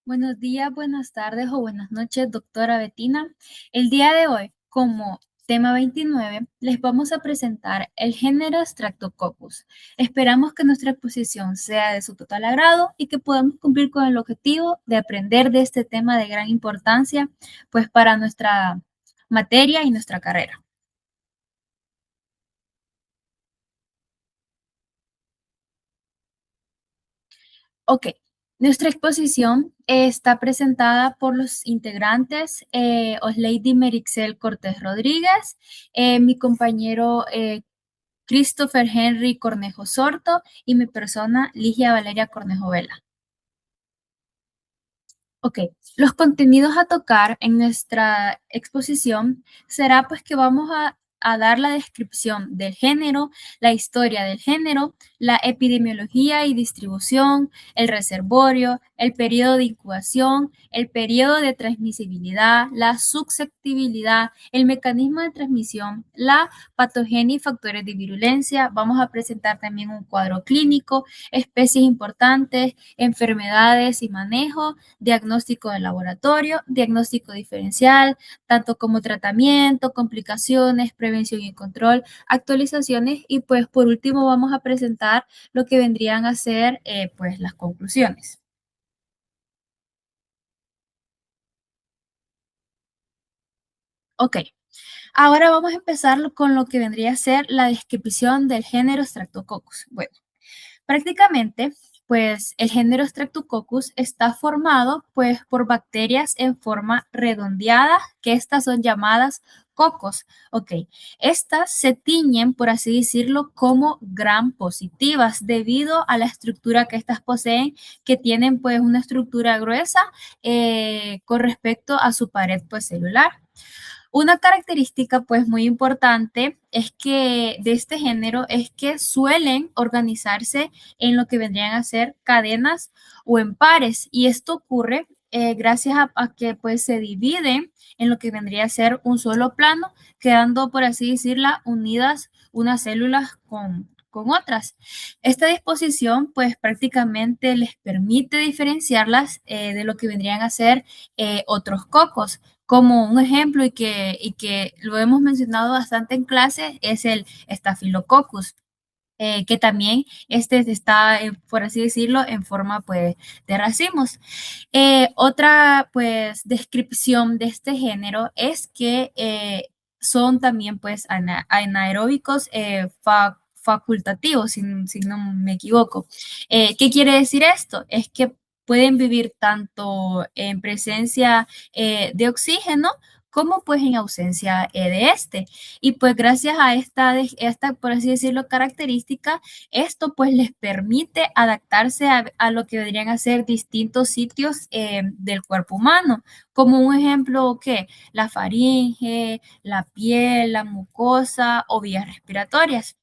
Buenos días, buenas tardes o buenas noches, doctora Betina. El día de hoy, como tema 29, les vamos a presentar el género Streptococcus. Esperamos que nuestra exposición sea de su total agrado y que podamos cumplir con el objetivo de aprender de este tema de gran importancia, pues para nuestra materia y nuestra carrera. Ok, nuestra exposición está presentada por los integrantes Oslady Merixel Cortés Rodríguez, mi compañero Christopher Henry Cornejo Sorto y mi persona Ligia Valeria Cornejo Vela. Ok, los contenidos a tocar en nuestra exposición será pues que vamos a dar la descripción del género, la historia del género, la epidemiología y distribución, el reservorio, el periodo de incubación, el periodo de transmisibilidad, la susceptibilidad, el mecanismo de transmisión, la patogenia y factores de virulencia. Vamos a presentar también un cuadro clínico, especies importantes, enfermedades y manejo, diagnóstico de laboratorio, diagnóstico diferencial, tanto como tratamiento, complicaciones, prevención y control, actualizaciones y pues por último vamos a presentar lo que vendrían a ser pues las conclusiones. Ok, ahora vamos a empezar con lo que vendría a ser la descripción del género Streptococcus. Bueno, prácticamente, pues el género Streptococcus está formado pues por bacterias en forma redondeada, que estas son llamadas cocos. Ok, estas se tiñen, por así decirlo, como gram positivas debido a la estructura que estas poseen, que tienen pues una estructura gruesa con respecto a su pared pues celular. Una característica pues muy importante es que de este género es que suelen organizarse en lo que vendrían a ser cadenas o en pares y esto ocurre gracias a que pues se dividen en lo que vendría a ser un solo plano, quedando por así decirla unidas unas células con otras. Esta disposición pues prácticamente les permite diferenciarlas de lo que vendrían a ser otros cocos. Como un ejemplo y que lo hemos mencionado bastante en clase es el Staphylococcus, que también este está, por así decirlo, en forma pues de racimos. Otra pues descripción de este género es que son también pues anaeróbicos facultativos, si no me equivoco. ¿Qué quiere decir esto? Es que pueden vivir tanto en presencia de oxígeno como pues en ausencia de este. Y pues gracias a esta, por así decirlo, característica, esto pues les permite adaptarse a lo que vendrían a ser distintos sitios del cuerpo humano, como un ejemplo que la faringe, la piel, la mucosa o vías respiratorias.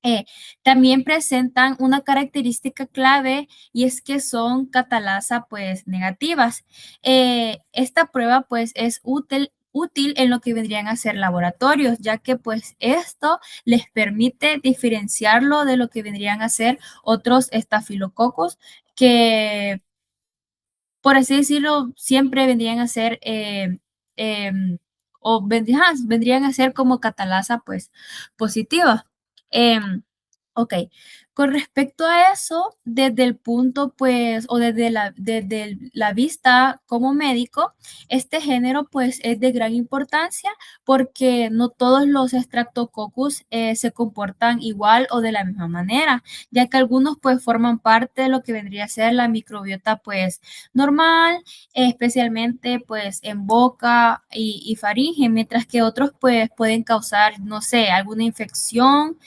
Eh, También presentan una característica clave y es que son catalasa pues negativas. Esta prueba pues es útil en lo que vendrían a ser laboratorios, ya que pues esto les permite diferenciarlo de lo que vendrían a ser otros estafilococos que, por así decirlo, siempre vendrían a ser vendrían a ser como catalasa pues positiva. Em, Ok, con respecto a eso, desde el punto, pues, o desde la vista como médico, este género, pues, es de gran importancia porque no todos los Streptococcus se comportan igual o de la misma manera, ya que algunos, pues, forman parte de lo que vendría a ser la microbiota, pues, normal, especialmente, pues, en boca y faringe, mientras que otros, pues, pueden causar, no sé, alguna infección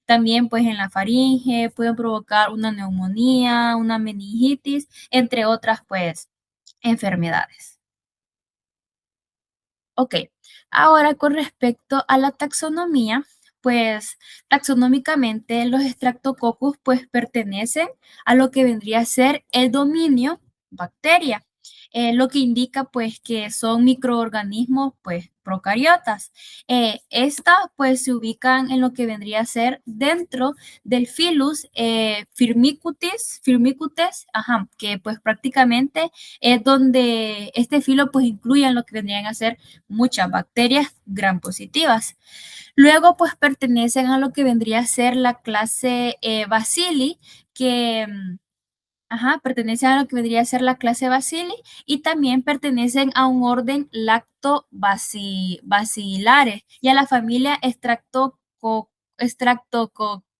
también pues en la faringe pueden provocar una neumonía, una meningitis, entre otras pues enfermedades. Ok, ahora con respecto a la taxonomía, pues taxonómicamente los Streptococcus pues pertenecen a lo que vendría a ser el dominio bacteria. lo que indica pues que son microorganismos pues procariotas. Estas pues se ubican en lo que vendría a ser dentro del filus Firmicutes, ajá, que pues prácticamente es donde este filo pues incluye en lo que vendrían a ser muchas bacterias gram positivas. Luego, pues pertenecen a lo que vendría a ser la clase Bacilli, que ajá, pertenecen a lo que vendría a ser la clase Bacilli y también pertenecen a un orden lactobacillare y a la familia Streptococcus.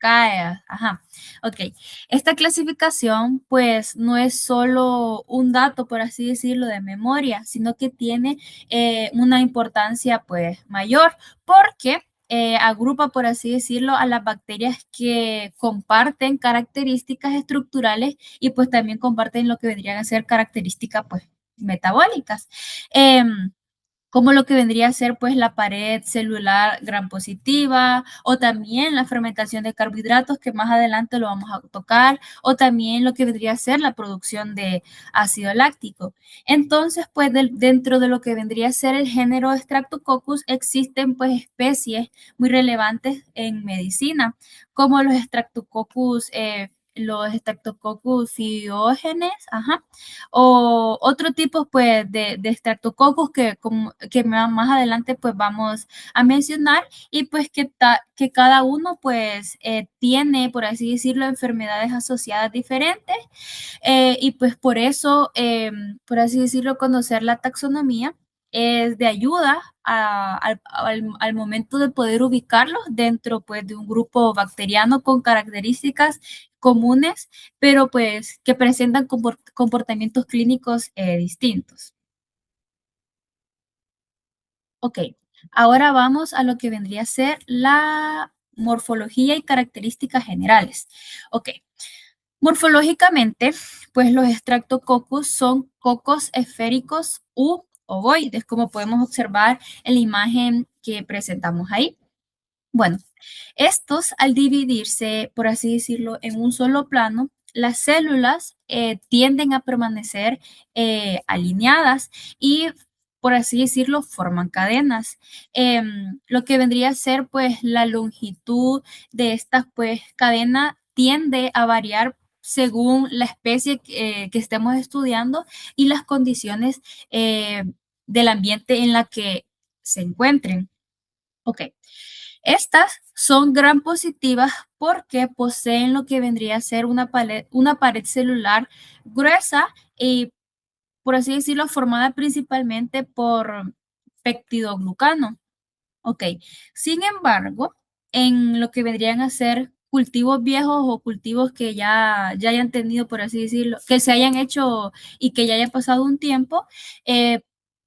Ajá, ok. Esta clasificación, pues, no es solo un dato, por así decirlo, de memoria, sino que tiene una importancia, pues, mayor, porque agrupa, por así decirlo, a las bacterias que comparten características estructurales y pues también comparten lo que vendrían a ser características pues metabólicas. Como lo que vendría a ser pues la pared celular gram positiva o también la fermentación de carbohidratos que más adelante lo vamos a tocar o también lo que vendría a ser la producción de ácido láctico. Entonces pues dentro de lo que vendría a ser el género Streptococcus existen pues especies muy relevantes en medicina como los Streptococcus pyogenes, ajá, o otro tipo pues de estreptococos que más adelante pues vamos a mencionar y pues que cada uno pues tiene, por así decirlo, enfermedades asociadas diferentes y pues por eso, por así decirlo, conocer la taxonomía es de ayuda al momento de poder ubicarlos dentro pues de un grupo bacteriano con características comunes, pero pues que presentan comportamientos clínicos distintos. Ok, ahora vamos a lo que vendría a ser la morfología y características generales. Ok, morfológicamente, pues los estreptococos son cocos esféricos u ovoides, como podemos observar en la imagen que presentamos ahí. Bueno, estos al dividirse, por así decirlo, en un solo plano, las células tienden a permanecer alineadas y, por así decirlo, forman cadenas. Lo que vendría a ser, pues, la longitud de estas, pues, cadenas tiende a variar según la especie que estemos estudiando y las condiciones eh, del ambiente en la que se encuentren. Ok. Estas son gram positivas porque poseen lo que vendría a ser una pared celular gruesa y, por así decirlo, formada principalmente por peptidoglucano. Ok, sin embargo, en lo que vendrían a ser cultivos viejos o cultivos que ya hayan tenido, por así decirlo, que se hayan hecho y que ya haya pasado un tiempo, eh,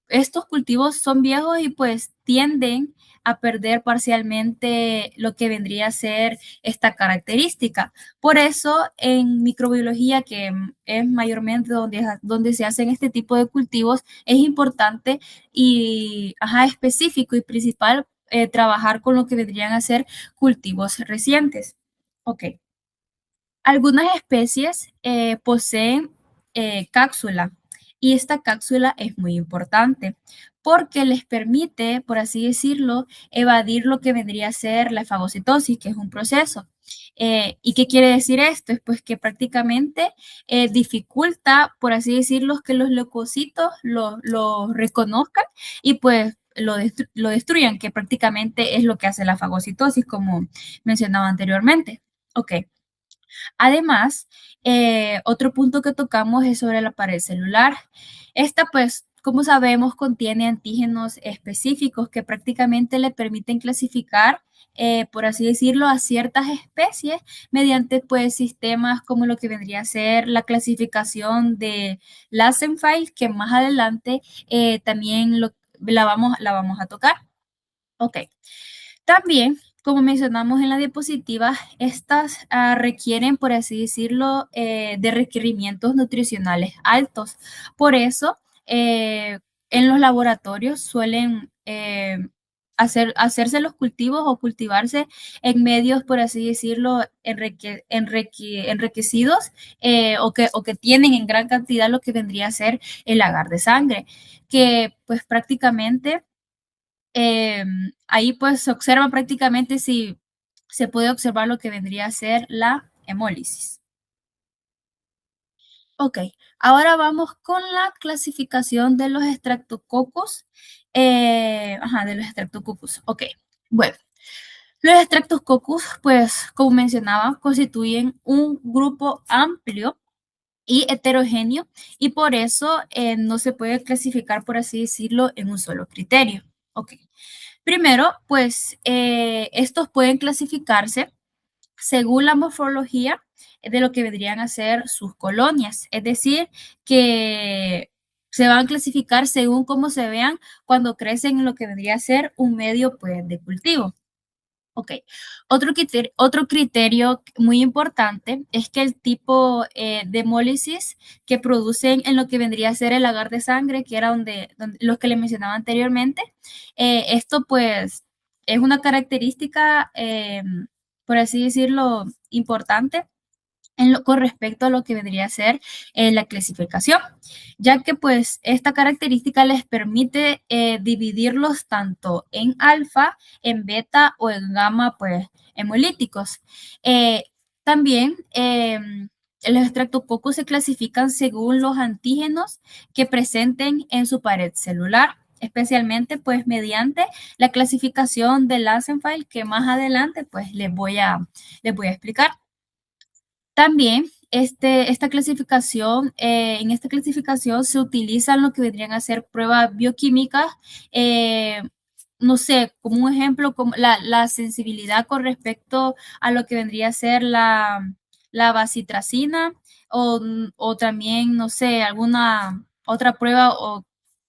estos cultivos son viejos y pues tienden a perder parcialmente lo que vendría a ser esta característica. Por eso en microbiología, que es mayormente donde se hacen este tipo de cultivos, es importante y ajá, específico y principal trabajar con lo que vendrían a ser cultivos recientes. Ok. Algunas especies poseen cápsula y esta cápsula es muy importante porque les permite, por así decirlo, evadir lo que vendría a ser la fagocitosis, que es un proceso. ¿Y qué quiere decir esto? Es pues que prácticamente dificulta, por así decirlo, que los leucocitos lo reconozcan y pues lo destruyan, que prácticamente es lo que hace la fagocitosis, como mencionaba anteriormente. Ok. Además, otro punto que tocamos es sobre la pared celular. Esta, pues, como sabemos, contiene antígenos específicos que prácticamente le permiten clasificar, por así decirlo, a ciertas especies mediante, pues, sistemas como lo que vendría a ser la clasificación de Lazenfeld, que más adelante también la vamos a tocar. Ok. También, como mencionamos en la diapositiva, estas requieren, por así decirlo, de requerimientos nutricionales altos. Por eso, en los laboratorios suelen hacerse los cultivos o cultivarse en medios, por así decirlo, enriquecidos o que tienen en gran cantidad lo que vendría a ser el agar de sangre, que pues prácticamente ahí pues se observa prácticamente si se puede observar lo que vendría a ser la hemólisis. Ok, ahora vamos con la clasificación de los estreptococos. De los estreptococos. Ok, bueno, los estreptococos, pues como mencionaba, constituyen un grupo amplio y heterogéneo y por eso no se puede clasificar, por así decirlo, en un solo criterio. Ok, primero, pues estos pueden clasificarse según la morfología de lo que vendrían a ser sus colonias, es decir, que se van a clasificar según cómo se vean cuando crecen en lo que vendría a ser un medio pues, de cultivo. Ok, otro criterio muy importante es que el tipo de hemólisis que producen en lo que vendría a ser el agar de sangre, que era donde los que le mencionaba anteriormente, esto pues es una característica, por así decirlo, importante con respecto a lo que vendría a ser la clasificación, ya que pues esta característica les permite dividirlos tanto en alfa, en beta o en gamma pues hemolíticos. Eh, también los estreptococos se clasifican según los antígenos que presenten en su pared celular, especialmente pues mediante la clasificación de Langenfeld que más adelante pues les voy a explicar. También esta clasificación, en esta clasificación se utilizan lo que vendrían a ser pruebas bioquímicas, eh, no sé, como un ejemplo, como la sensibilidad con respecto a lo que vendría a ser la bacitracina o también, no sé, alguna otra prueba o,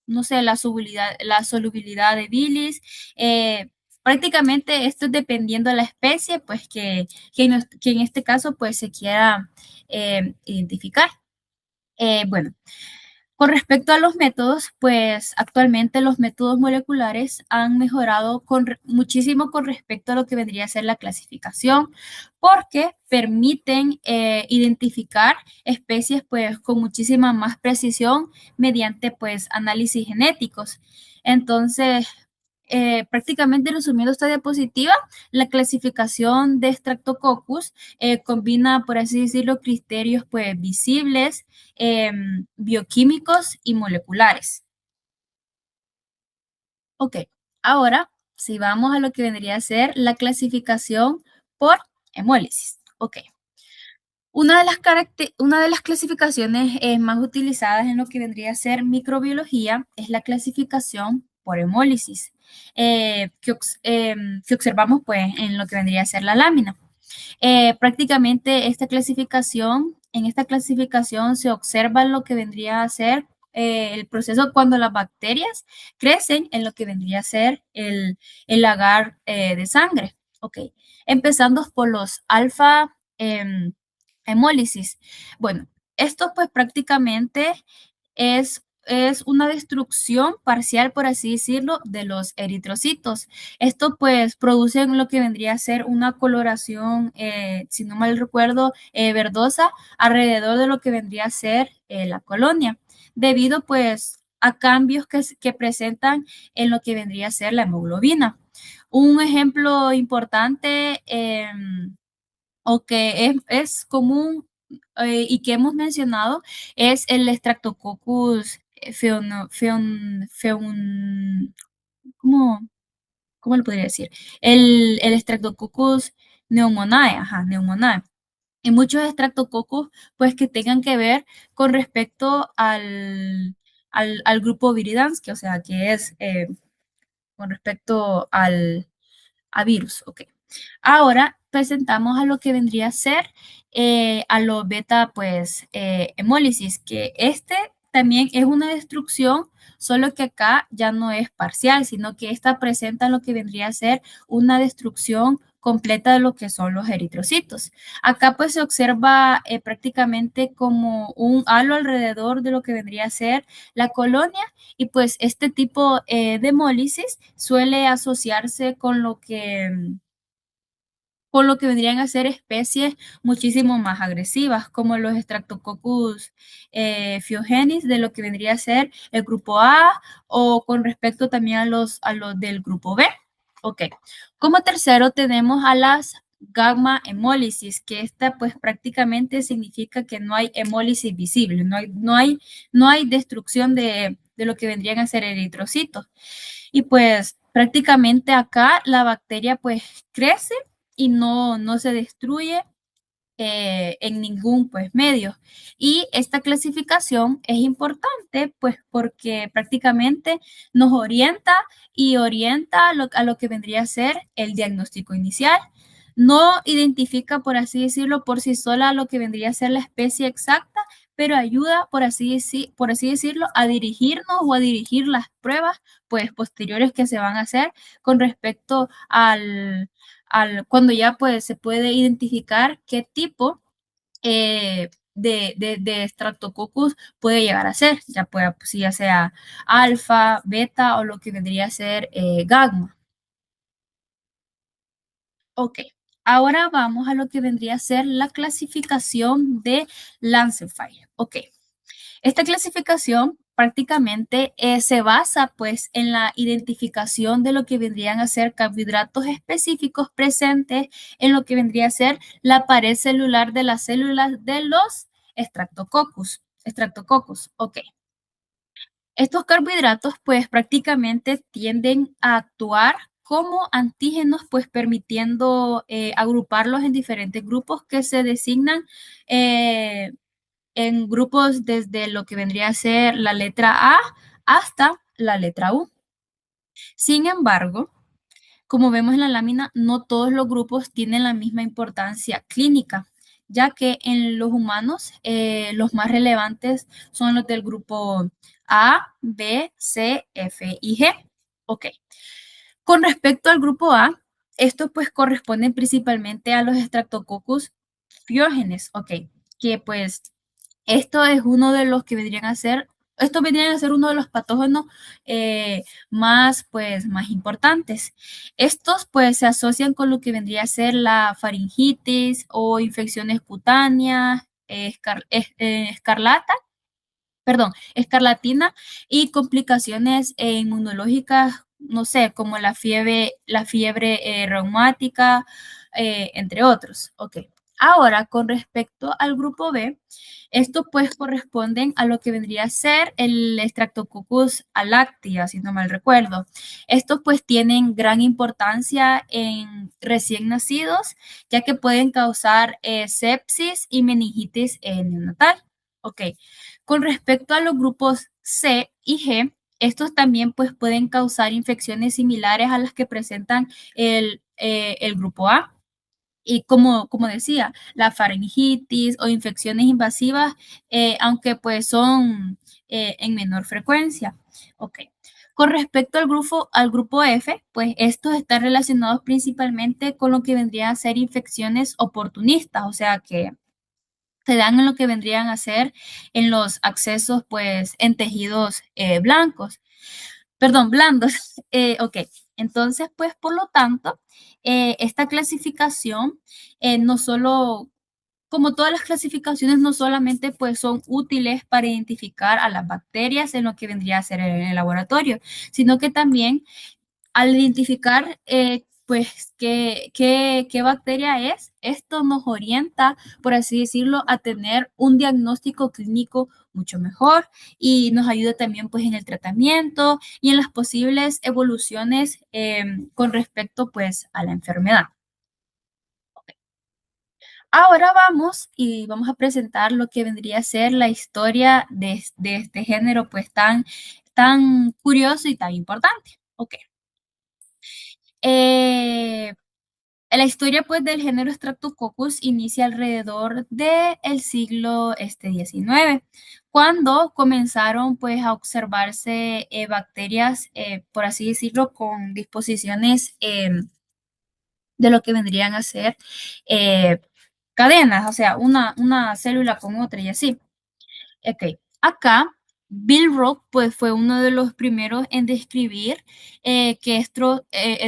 no sé, la solubilidad de bilis. Prácticamente esto es dependiendo de la especie, pues que en este caso pues se quiera identificar. Bueno, con respecto a los métodos, pues actualmente los métodos moleculares han mejorado muchísimo con respecto a lo que vendría a ser la clasificación, porque permiten identificar especies pues con muchísima más precisión mediante pues análisis genéticos. Entonces, prácticamente resumiendo esta diapositiva, la clasificación de Streptococcus combina, por así decirlo, criterios pues visibles, bioquímicos y moleculares. Ok, ahora si vamos a lo que vendría a ser la clasificación por hemólisis. Ok, una de las clasificaciones más utilizadas en lo que vendría a ser microbiología es la clasificación por hemólisis, que observamos pues en lo que vendría a ser la lámina. Prácticamente en esta clasificación se observa lo que vendría a ser el proceso cuando las bacterias crecen en lo que vendría a ser el agar de sangre. Ok, empezando por los alfa hemólisis. Bueno, esto pues prácticamente es una destrucción parcial, por así decirlo, de los eritrocitos. Esto pues produce lo que vendría a ser una coloración, si no mal recuerdo, verdosa alrededor de lo que vendría a ser la colonia, debido pues a cambios que presentan en lo que vendría a ser la hemoglobina. Un ejemplo importante o que es común y que hemos mencionado es el Streptococcus ¿cómo, cómo lo podría decir? El Streptococcus pneumoniae, ajá, pneumoniae. Y muchos estreptococos, pues, que tengan que ver con respecto al grupo Viridansky, o sea, que es con respecto a virus, ok. Ahora presentamos a lo que vendría a ser a los beta, pues, hemólisis, que este también es una destrucción, solo que acá ya no es parcial, sino que esta presenta lo que vendría a ser una destrucción completa de lo que son los eritrocitos. Acá pues se observa prácticamente como un halo alrededor de lo que vendría a ser la colonia y pues este tipo de hemólisis suele asociarse con lo que vendrían a ser especies muchísimo más agresivas, como los Streptococcus pyogenes, de lo que vendría a ser el grupo A, o con respecto también a los del grupo B. Ok. Como tercero tenemos a las gamma hemólisis, que esta pues prácticamente significa que no hay hemólisis visible, no hay destrucción de lo que vendrían a ser eritrocitos. Y pues prácticamente acá la bacteria pues crece y no se destruye en ningún pues medio. Y esta clasificación es importante pues porque prácticamente nos orienta y orienta a lo que vendría a ser el diagnóstico inicial. No identifica, por así decirlo, por sí sola lo que vendría a ser la especie exacta, pero ayuda, por así decirlo, a dirigirnos o a dirigir las pruebas pues posteriores que se van a hacer con respecto cuando ya pues se puede identificar qué tipo de Streptococcus puede llegar a ser, ya, pueda, pues, ya sea alfa, beta o lo que vendría a ser gamma. Ok, ahora vamos a lo que vendría a ser la clasificación de Lancefire. Ok, esta clasificación prácticamente se basa pues en la identificación de lo que vendrían a ser carbohidratos específicos presentes en lo que vendría a ser la pared celular de las células de los Streptococcus. Streptococcus, ok. Estos carbohidratos pues prácticamente tienden a actuar como antígenos, pues permitiendo agruparlos en diferentes grupos que se designan eh, en grupos desde lo que vendría a ser la letra A hasta la letra U. Sin embargo, como vemos en la lámina, no todos los grupos tienen la misma importancia clínica, ya que en los humanos los más relevantes son los del grupo A, B, C, F y G. Ok. Con respecto al grupo A, estos pues corresponden principalmente a los Streptococcus pyogenes, ok, que pues esto es uno de los que estos vendrían a ser uno de los patógenos más, pues, más importantes. Estos, pues, se asocian con lo que vendría a ser la faringitis o infecciones cutáneas, escarlata, perdón, escarlatina y complicaciones inmunológicas, no sé, como la fiebre reumática, entre otros. Ok. Ahora, con respecto al grupo B, estos pues corresponden a lo que vendría a ser el Streptococcus alactia, si no mal recuerdo. Estos pues tienen gran importancia en recién nacidos, ya que pueden causar sepsis y meningitis neonatal. Ok. Con respecto a los grupos C y G, estos también pues, pueden causar infecciones similares a las que presentan el grupo A. Y como decía, la faringitis o infecciones invasivas, aunque pues son en menor frecuencia. Ok. Con respecto al grupo F, pues estos están relacionados principalmente con lo que vendrían a ser infecciones oportunistas, o sea que se dan en lo que vendrían a ser en los accesos, pues, en tejidos blancos, perdón, blandos. Ok, entonces, pues, por lo tanto, esta clasificación no solo, como todas las clasificaciones, no solamente, pues, son útiles para identificar a las bacterias en lo que vendría a ser en el laboratorio, sino que también al identificar pues qué bacteria es, esto nos orienta, por así decirlo, a tener un diagnóstico clínico mucho mejor y nos ayuda también pues en el tratamiento y en las posibles evoluciones con respecto pues a la enfermedad. Ahora vamos y vamos a presentar lo que vendría a ser la historia de este género pues tan curioso y tan importante. Ok. Eh, la historia pues del género Streptococcus inicia alrededor del siglo XIX, cuando comenzaron pues a observarse bacterias, por así decirlo, con disposiciones de lo que vendrían a ser eh, cadenas, o sea, una célula con otra y así. Ok, acá Bill Rock pues fue uno de los primeros en describir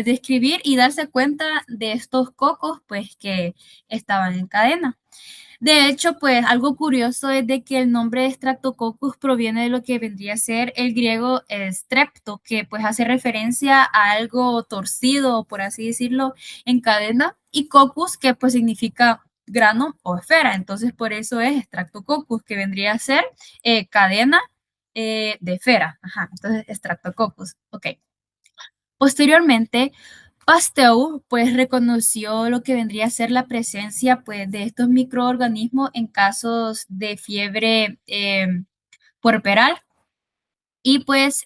describir y darse cuenta de estos cocos pues que estaban en cadena. De hecho, pues algo curioso es de que el nombre de Streptococcus proviene de lo que vendría a ser el griego strepto, que pues hace referencia a algo torcido, por así decirlo, en cadena, y coccus, que pues significa grano o esfera. Entonces, por eso es Streptococcus, que vendría a ser cadena de esfera. Ajá, entonces Streptococcus. Ok. Posteriormente, Pasteur pues reconoció lo que vendría a ser la presencia pues de estos microorganismos en casos de fiebre puerperal y pues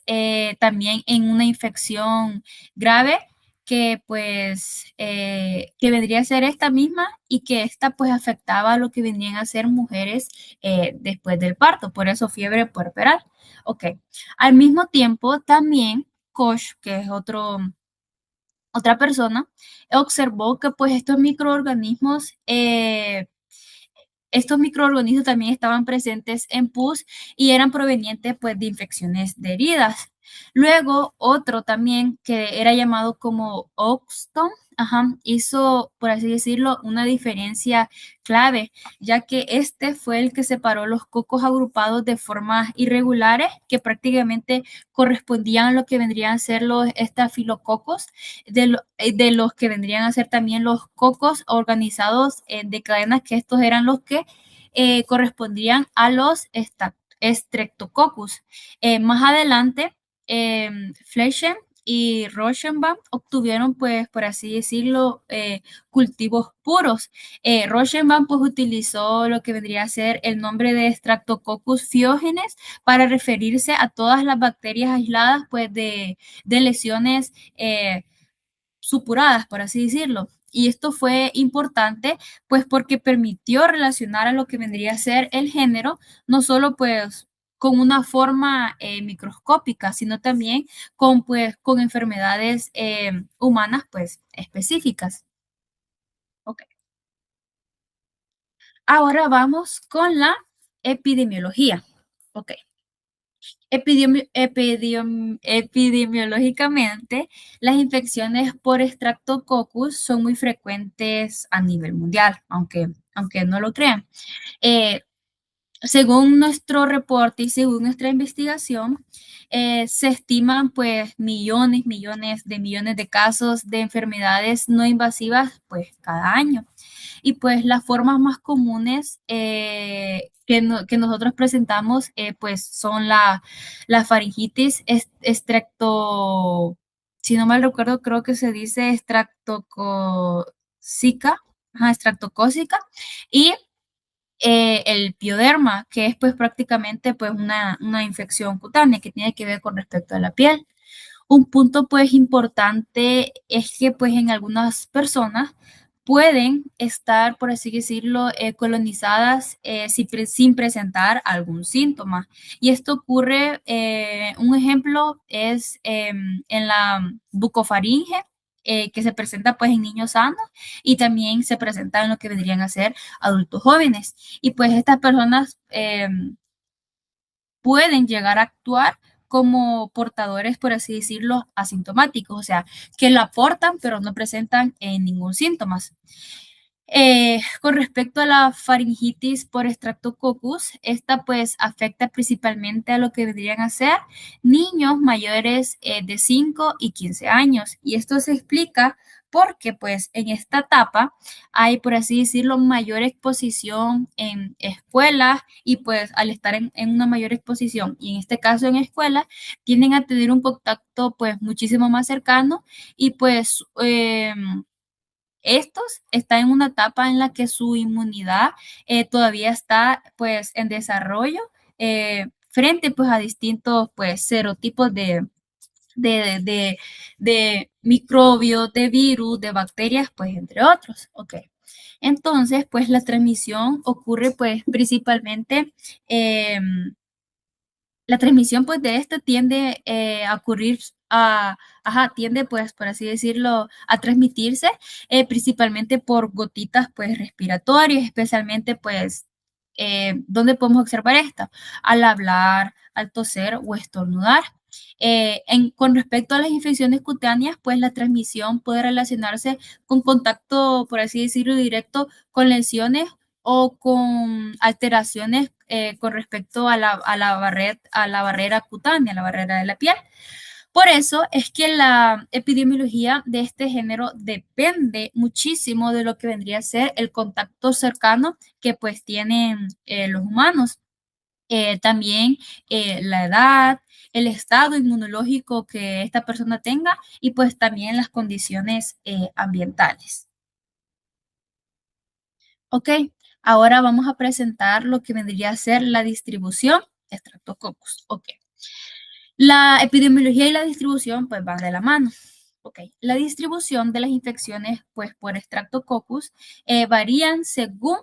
también en una infección grave que pues que vendría a ser esta misma y que esta pues afectaba a lo que vendrían a ser mujeres después del parto, por eso fiebre puerperal. Ok, al mismo tiempo también Koch, que es otra persona, observó que pues estos microorganismos también estaban presentes en pus y eran provenientes pues de infecciones de heridas. Luego otro también que era llamado como Oxton, ajá, hizo, por así decirlo, una diferencia clave, ya que este fue el que separó los cocos agrupados de formas irregulares que prácticamente correspondían a lo que vendrían a ser los estafilococos, de los que vendrían a ser también los cocos organizados de cadenas, que estos eran los que correspondían a los Streptococcus. Más adelante, Flechen y Rochenbach obtuvieron, pues, por así decirlo, cultivos puros. Rochenbach, pues, utilizó lo que vendría a ser el nombre de Streptococcus pyogenes para referirse a todas las bacterias aisladas, pues, de lesiones supuradas, por así decirlo. Y esto fue importante, pues porque permitió relacionar a lo que vendría a ser el género, no solo pues con una forma microscópica, sino también con enfermedades humanas pues específicas. Ok. Ahora vamos con la epidemiología. Ok. Epidemiológicamente, las infecciones por Streptococcus son muy frecuentes a nivel mundial, aunque no lo crean. Eh, Según nuestro reporte y según nuestra investigación, se estiman pues millones de casos de enfermedades no invasivas pues cada año. Y pues las formas más comunes que nosotros presentamos pues son la faringitis si no mal recuerdo, creo que se dice estreptocócica, ajá, estreptocócica, y el pioderma, que es pues prácticamente pues una infección cutánea que tiene que ver con respecto a la piel. Un punto pues importante es que pues en algunas personas pueden estar, por así decirlo, colonizadas sin presentar algún síntoma. Y esto ocurre, un ejemplo es en la bucofaringe, que se presenta pues en niños sanos y también se presenta en lo que vendrían a ser adultos jóvenes. Y pues estas personas pueden llegar a actuar como portadores, por así decirlo, asintomáticos, o sea, que lo aportan pero no presentan ningún síntoma. Con respecto a la faringitis por Streptococcus, esta pues afecta principalmente a lo que vendrían a ser niños mayores de 5 y 15 años. Y esto se explica porque pues en esta etapa hay, por así decirlo, mayor exposición en escuelas y pues al estar en una mayor exposición y en este caso en escuelas, tienden a tener un contacto pues muchísimo más cercano y pues estos están en una etapa en la que su inmunidad todavía está pues en desarrollo frente pues a distintos pues serotipos de microbios, de virus, de bacterias, pues entre otros. Ok. Entonces, pues la transmisión ocurre pues principalmente La transmisión, pues, de este tiende a ocurrir, tiende, pues, por así decirlo, a transmitirse principalmente por gotitas, pues, respiratorias, especialmente, pues, ¿dónde podemos observar esto? Al hablar, al toser o estornudar. Con respecto a las infecciones cutáneas, pues la transmisión puede relacionarse con contacto, por así decirlo, directo con lesiones o con alteraciones con respecto a la barrera cutánea, la barrera de la piel. Por eso es que la epidemiología de este género depende muchísimo de lo que vendría a ser el contacto cercano que pues tienen los humanos. También la edad, el estado inmunológico que esta persona tenga y pues también las condiciones ambientales. Ok, ahora vamos a presentar lo que vendría a ser la distribución de Streptococcus. Ok, la epidemiología y la distribución pues van de la mano. Ok, la distribución de las infecciones pues por Streptococcus varían según,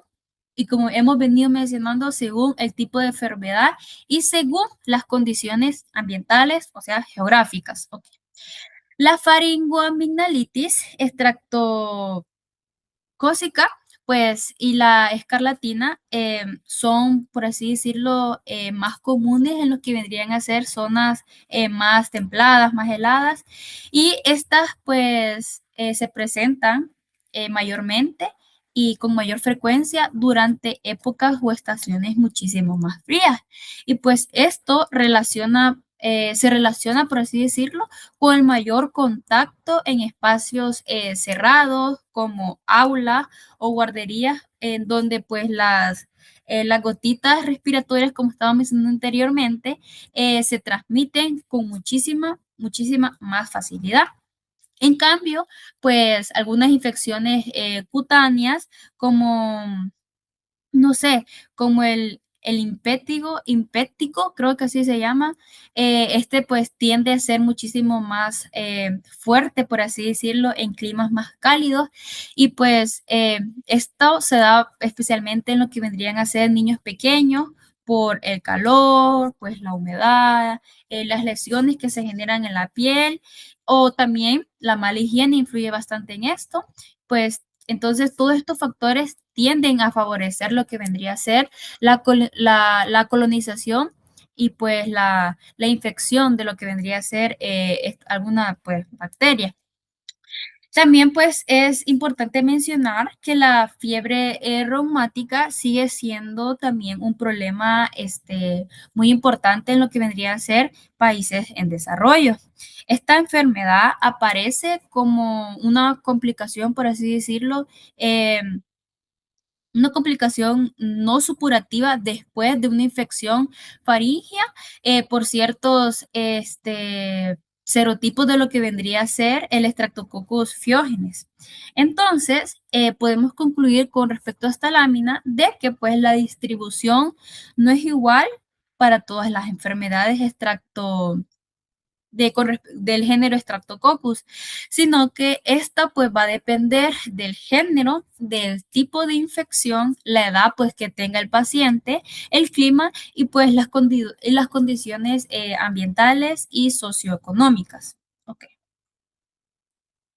y como hemos venido mencionando, según el tipo de enfermedad y según las condiciones ambientales, o sea, geográficas. Ok. La faringoamigdalitis cósica, pues, y la escarlatina son, por así decirlo, más comunes en lo que vendrían a ser zonas más templadas, más heladas, y estas, pues, se presentan mayormente y con mayor frecuencia durante épocas o estaciones muchísimo más frías. Y pues esto se relaciona, por así decirlo, con el mayor contacto en espacios cerrados como aulas o guarderías, en donde pues las gotitas respiratorias, como estaba mencionando anteriormente, se transmiten con muchísima más facilidad. En cambio, pues algunas infecciones cutáneas como no sé, como el impético, creo que así se llama, este pues tiende a ser muchísimo más fuerte, por así decirlo, en climas más cálidos y pues esto se da especialmente en lo que vendrían a ser niños pequeños por el calor, pues la humedad, las lesiones que se generan en la piel o también la mala higiene influye bastante en esto, pues entonces, todos estos factores tienden a favorecer lo que vendría a ser la colonización y pues la infección de lo que vendría a ser alguna pues bacteria. También pues es importante mencionar que la fiebre reumática sigue siendo también un problema muy importante en lo que vendría a ser países en desarrollo. Esta enfermedad aparece como una complicación, por así decirlo, eh, una complicación no supurativa después de una infección faríngea por ciertos serotipos de lo que vendría a ser el Streptococcus pyogenes. Entonces, podemos concluir con respecto a esta lámina de que pues la distribución no es igual para todas las enfermedades del género Streptococcus, sino que esta pues va a depender del género, del tipo de infección, la edad pues que tenga el paciente, el clima y pues las condiciones ambientales y socioeconómicas. Ok.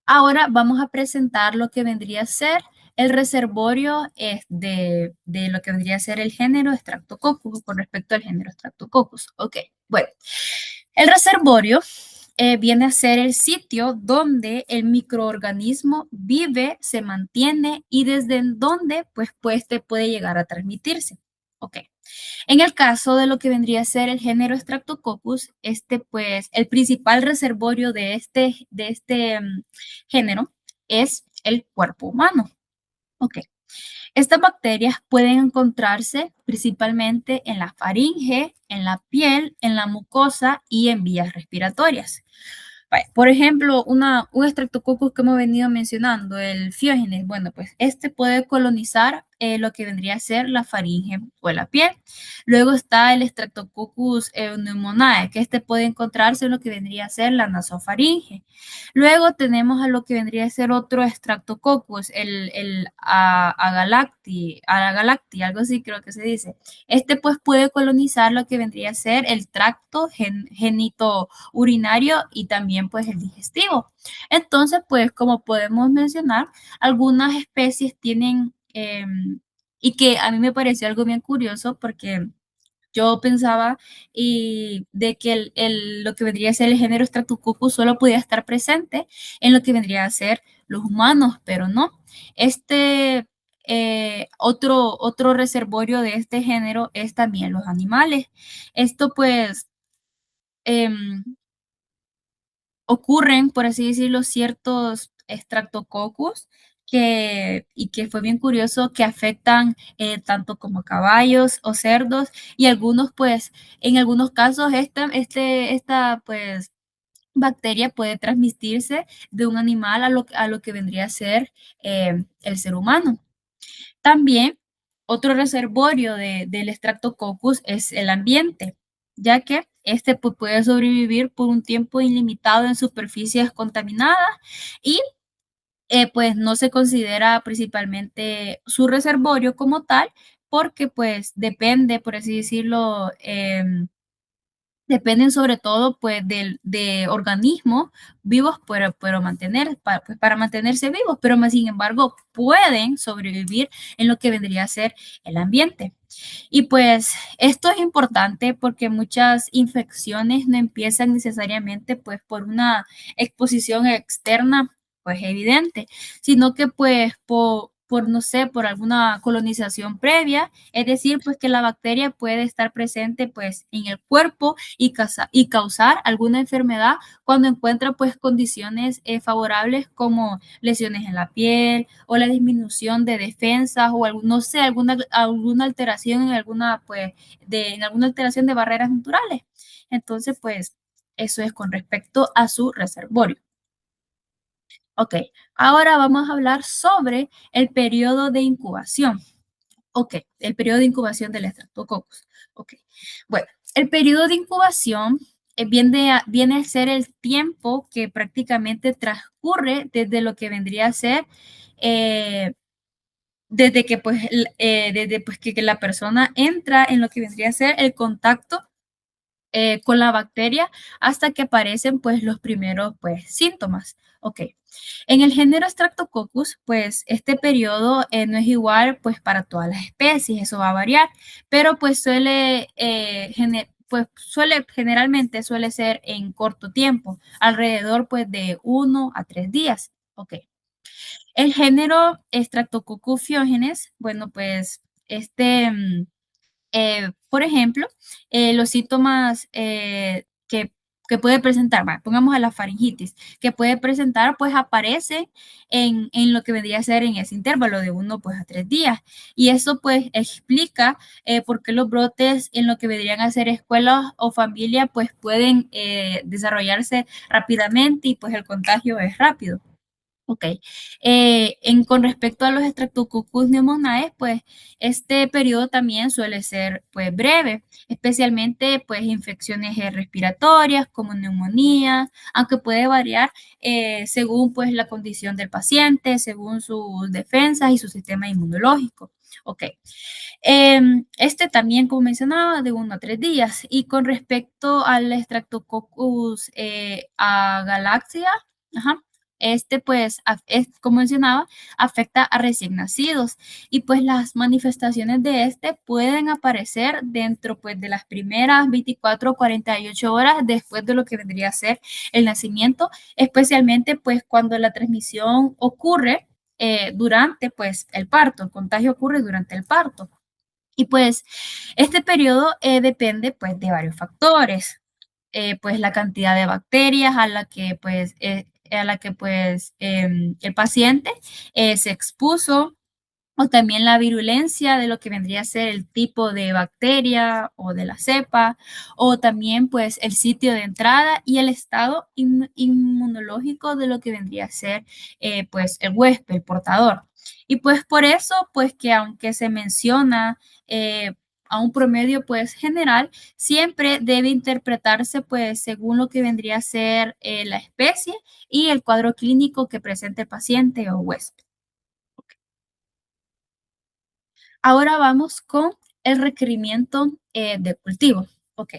Ahora vamos a presentar lo que vendría a ser el reservorio de lo que vendría a ser el género Streptococcus con respecto al género Streptococcus. Ok, bueno, el reservorio viene a ser el sitio donde el microorganismo vive, se mantiene y desde donde pues te puede llegar a transmitirse. Ok. En el caso de lo que vendría a ser el género Streptococcus, pues, el principal reservorio de este género es el cuerpo humano. Ok. Estas bacterias pueden encontrarse principalmente en la faringe, en la piel, en la mucosa y en vías respiratorias. Por ejemplo, un Streptococcus que hemos venido mencionando, el Fiógenes, bueno, pues este puede colonizar lo que vendría a ser la faringe o la piel. Luego está el Streptococcus pneumoniae, que este puede encontrarse en lo que vendría a ser la nasofaringe. Luego tenemos a lo que vendría a ser otro Streptococcus, el Agalacti, algo así creo que se dice. Este pues puede colonizar lo que vendría a ser el tracto genitourinario y también pues el digestivo. Entonces pues como podemos mencionar, algunas especies tienen, y que a mí me pareció algo bien curioso porque yo pensaba de que lo que vendría a ser el género Streptococcus solo podía estar presente en lo que vendría a ser los humanos, pero no. Este otro reservorio de este género es también los animales. Esto pues em, ocurren, por así decirlo, ciertos estreptococos y que fue bien curioso que afectan tanto como caballos o cerdos y algunos pues en algunos casos esta pues bacteria puede transmitirse de un animal a lo que vendría a ser el ser humano. También otro reservorio del Streptococcus es el ambiente, ya que este pues, puede sobrevivir por un tiempo ilimitado en superficies contaminadas y pues no se considera principalmente su reservorio como tal, porque pues depende, por así decirlo, dependen sobre todo pues de organismos vivos pues, para mantenerse vivos, pero más sin embargo pueden sobrevivir en lo que vendría a ser el ambiente. Y pues esto es importante porque muchas infecciones no empiezan necesariamente pues por una exposición externa pues evidente, sino que pues no sé, por alguna colonización previa, es decir, pues que la bacteria puede estar presente pues en el cuerpo y causar alguna enfermedad cuando encuentra pues condiciones favorables como lesiones en la piel o la disminución de defensas o no sé, alguna alteración en en alguna alteración de barreras naturales. Entonces, pues eso es con respecto a su reservorio. Ok, ahora vamos a hablar sobre el periodo de incubación. Ok, el periodo de incubación del Streptococcus. Ok, bueno, el periodo de incubación viene a ser el tiempo que prácticamente transcurre desde lo que vendría a ser, eh, desde que pues, desde pues que la persona entra en lo que vendría a ser el contacto con la bacteria hasta que aparecen pues los primeros pues síntomas. Ok. En el género Streptococcus, pues este periodo no es igual pues para todas las especies, eso va a variar, pero pues generalmente suele ser en corto tiempo, alrededor pues de 1 a 3 días. Ok. El género Streptococcus pyogenes, bueno pues por ejemplo, los síntomas que puede presentar, pongamos a la faringitis, que puede presentar, pues aparece en lo que vendría a ser en ese intervalo de 1 pues, a 3 días. Y eso pues explica por qué los brotes en lo que vendrían a ser escuelas o familia pues pueden desarrollarse rápidamente y pues el contagio es rápido. Ok. Con respecto a los Streptococcus pneumoniae, pues este periodo también suele ser pues breve, especialmente pues infecciones respiratorias como neumonía, aunque puede variar según pues la condición del paciente, según sus defensas y su sistema inmunológico. Ok. Este también, como mencionaba, de 1 a 3 días. Y con respecto al Streptococcus a galaxia, ajá, este, pues, como mencionaba, afecta a recién nacidos y pues las manifestaciones de este pueden aparecer dentro pues de las primeras 24 o 48 horas después de lo que vendría a ser el nacimiento, especialmente pues cuando la transmisión ocurre durante pues el parto, el contagio ocurre durante el parto. Y pues este periodo depende pues de varios factores, pues la cantidad de bacterias a la que pues el paciente se expuso o también la virulencia de lo que vendría a ser el tipo de bacteria o de la cepa, o también pues el sitio de entrada y el estado inmunológico de lo que vendría a ser pues el huésped, el portador. Y pues por eso, pues que aunque se menciona a un promedio pues general, siempre debe interpretarse pues según lo que vendría a ser la especie y el cuadro clínico que presente el paciente o huésped. Ahora vamos con el requerimiento de cultivo. Ok.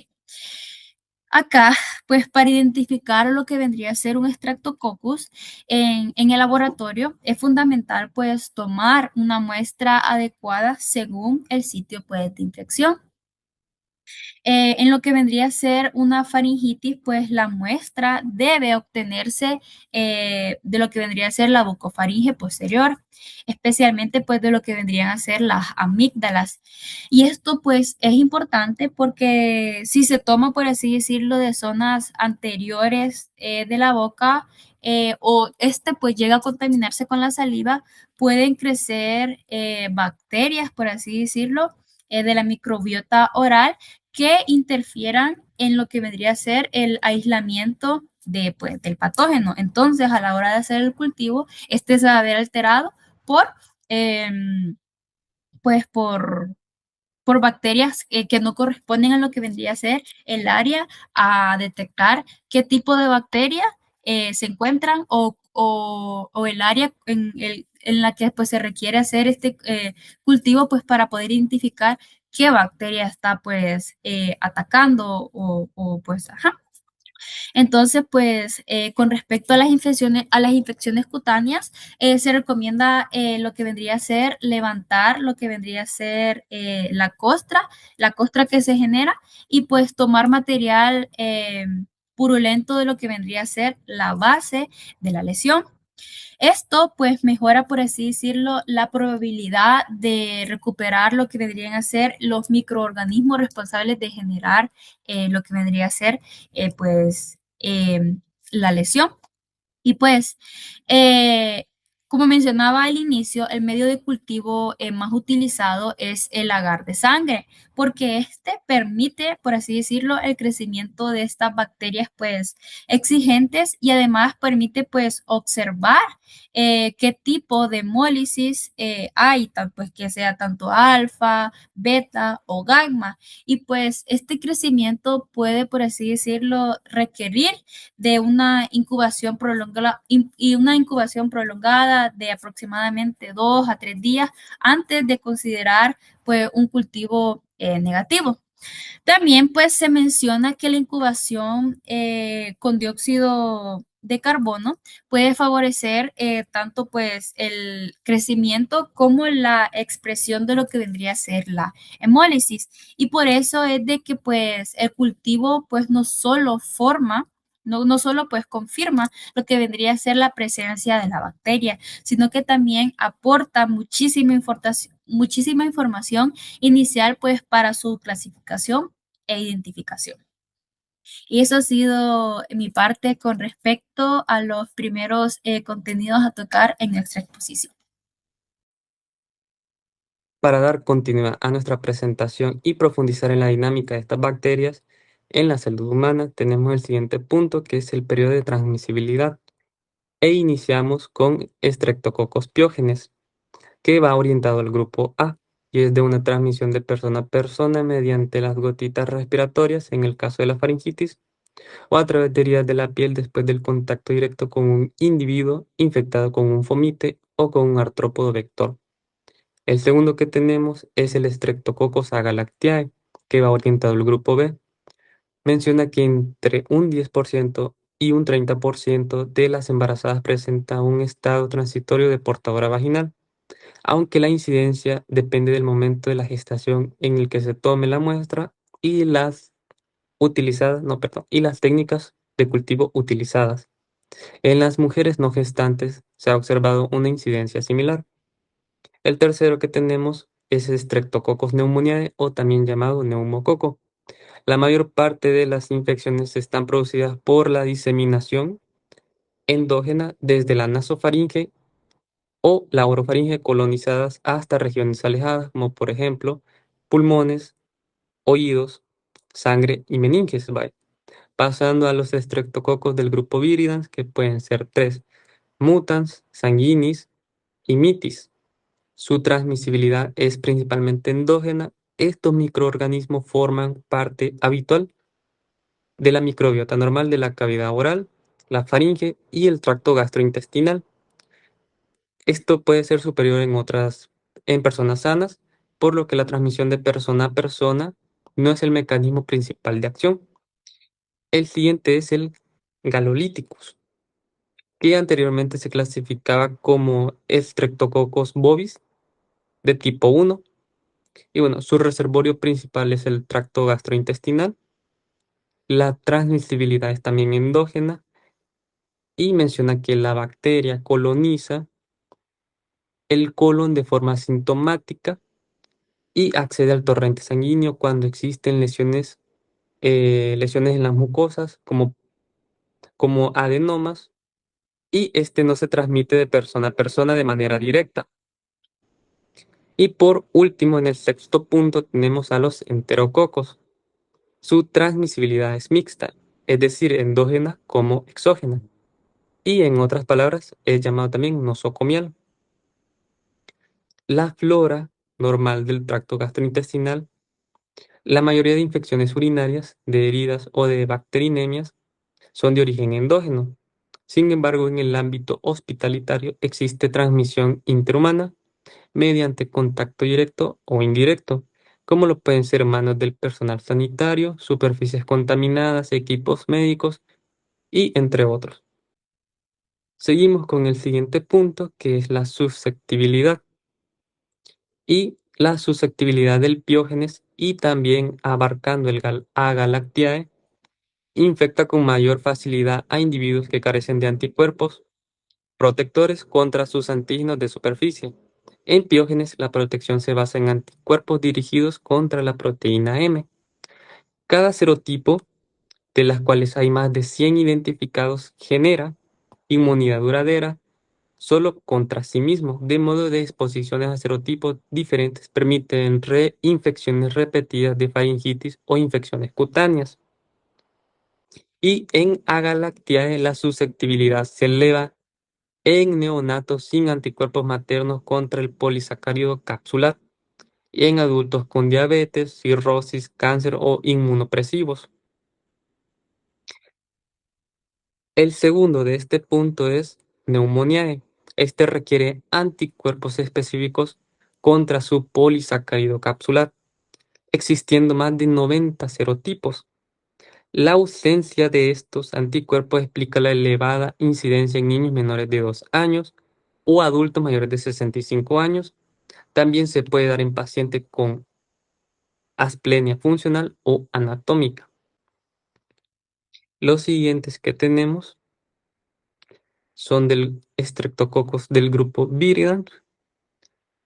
Acá, pues para identificar lo que vendría a ser un Streptococcus en el laboratorio, es fundamental pues tomar una muestra adecuada según el sitio pues de infección. En lo que vendría a ser una faringitis, pues la muestra debe obtenerse de lo que vendría a ser la bucofaringe posterior, especialmente pues de lo que vendrían a ser las amígdalas. Y esto pues es importante porque si se toma, por así decirlo, de zonas anteriores de la boca, o este pues llega a contaminarse con la saliva, pueden crecer bacterias, por así decirlo, de la microbiota oral que interfieran en lo que vendría a ser el aislamiento de, pues, del patógeno. Entonces, a la hora de hacer el cultivo, este se va a ver alterado por, em, pues, por bacterias que no corresponden a lo que vendría a ser el área a detectar qué tipo de bacteria se encuentran o el área en la que pues, se requiere hacer este cultivo pues, para poder identificar qué bacteria está pues atacando pues, ajá. Entonces, pues, con respecto a las infecciones cutáneas, se recomienda lo que vendría a ser levantar lo que vendría a ser la costra que se genera, y pues tomar material purulento de lo que vendría a ser la base de la lesión. Esto pues mejora, por así decirlo, la probabilidad de recuperar lo que vendrían a ser los microorganismos responsables de generar lo que vendría a ser pues la lesión. Y pues, eh, como mencionaba al inicio, el medio de cultivo más utilizado es el agar de sangre, porque este permite, por así decirlo, el crecimiento de estas bacterias pues exigentes, y además permite pues observar qué tipo de hemólisis hay, pues que sea tanto alfa, beta o gamma. Y pues este crecimiento puede, por así decirlo, requerir de una incubación prolongada y una incubación prolongada de aproximadamente 2 a 3 días antes de considerar pues un cultivo negativo. También pues se menciona que la incubación con dióxido de carbono puede favorecer tanto pues el crecimiento como la expresión de lo que vendría a ser la hemólisis. Y por eso es de que pues el cultivo pues no solo forma, no solo pues confirma lo que vendría a ser la presencia de la bacteria, sino que también aporta muchísima información inicial pues para su clasificación e identificación. Y eso ha sido mi parte con respecto a los primeros contenidos a tocar en nuestra exposición. Para dar continuidad a nuestra presentación y profundizar en la dinámica de estas bacterias en la salud humana, tenemos el siguiente punto, que es el periodo de transmisibilidad. E iniciamos con Streptococcus pyogenes, que va orientado al grupo A y es de una transmisión de persona a persona mediante las gotitas respiratorias en el caso de la faringitis, o a través de heridas de la piel después del contacto directo con un individuo infectado con un fomite o con un artrópodo vector. El segundo que tenemos es el Streptococcus agalactiae, que va orientado al grupo B. Menciona que entre un 10% y un 30% de las embarazadas presenta un estado transitorio de portadora vaginal, aunque la incidencia depende del momento de la gestación en el que se tome la muestra y las y las técnicas de cultivo utilizadas. En las mujeres no gestantes se ha observado una incidencia similar. El tercero que tenemos es Streptococcus pneumoniae, o también llamado neumococo. La mayor parte de las infecciones están producidas por la diseminación endógena desde la nasofaringe o la orofaringe colonizadas hasta regiones alejadas, como por ejemplo pulmones, oídos, sangre y meninges, ¿vale? Pasando a los estreptococos del grupo viridans, que pueden ser tres: mutans, sanguinis y mitis. Su transmisibilidad es principalmente endógena. Estos microorganismos forman parte habitual de la microbiota normal de la cavidad oral, la faringe y el tracto gastrointestinal. Esto puede ser superior en personas sanas, por lo que la transmisión de persona a persona no es el mecanismo principal de acción. El siguiente es el Galolyticus, que anteriormente se clasificaba como Streptococcus bovis de tipo 1. Y bueno, su reservorio principal es el tracto gastrointestinal. La transmisibilidad es también endógena y menciona que la bacteria coloniza el colon de forma asintomática y accede al torrente sanguíneo cuando existen lesiones en las mucosas como adenomas, y este no se transmite de persona a persona de manera directa. Y por último, en el sexto punto tenemos a los enterococos. Su transmisibilidad es mixta, es decir, endógena como exógena, y en otras palabras es llamado también nosocomial. La flora normal del tracto gastrointestinal, la mayoría de infecciones urinarias, de heridas o de bacteriemias son de origen endógeno. Sin embargo, en el ámbito hospitalitario existe transmisión interhumana mediante contacto directo o indirecto, como lo pueden ser manos del personal sanitario, superficies contaminadas, equipos médicos y entre otros. Seguimos con el siguiente punto, que es la susceptibilidad. Y la susceptibilidad del piógenes, y también abarcando el Agalactiae, infecta con mayor facilidad a individuos que carecen de anticuerpos protectores contra sus antígenos de superficie. En piógenes, la protección se basa en anticuerpos dirigidos contra la proteína M. Cada serotipo, de las cuales hay más de 100 identificados, genera inmunidad duradera solo contra sí mismo, de modo de exposiciones a serotipos diferentes permiten reinfecciones repetidas de faringitis o infecciones cutáneas. Y en Agalactiae la susceptibilidad se eleva en neonatos sin anticuerpos maternos contra el polisacárido capsular y en adultos con diabetes, cirrosis, cáncer o inmunopresivos. El segundo de este punto es neumoniae. Este requiere anticuerpos específicos contra su polisacárido capsular, existiendo más de 90 serotipos. La ausencia de estos anticuerpos explica la elevada incidencia en niños menores de 2 años o adultos mayores de 65 años. También se puede dar en pacientes con asplenia funcional o anatómica. Los siguientes que tenemos son del Streptococcus del grupo Viridae,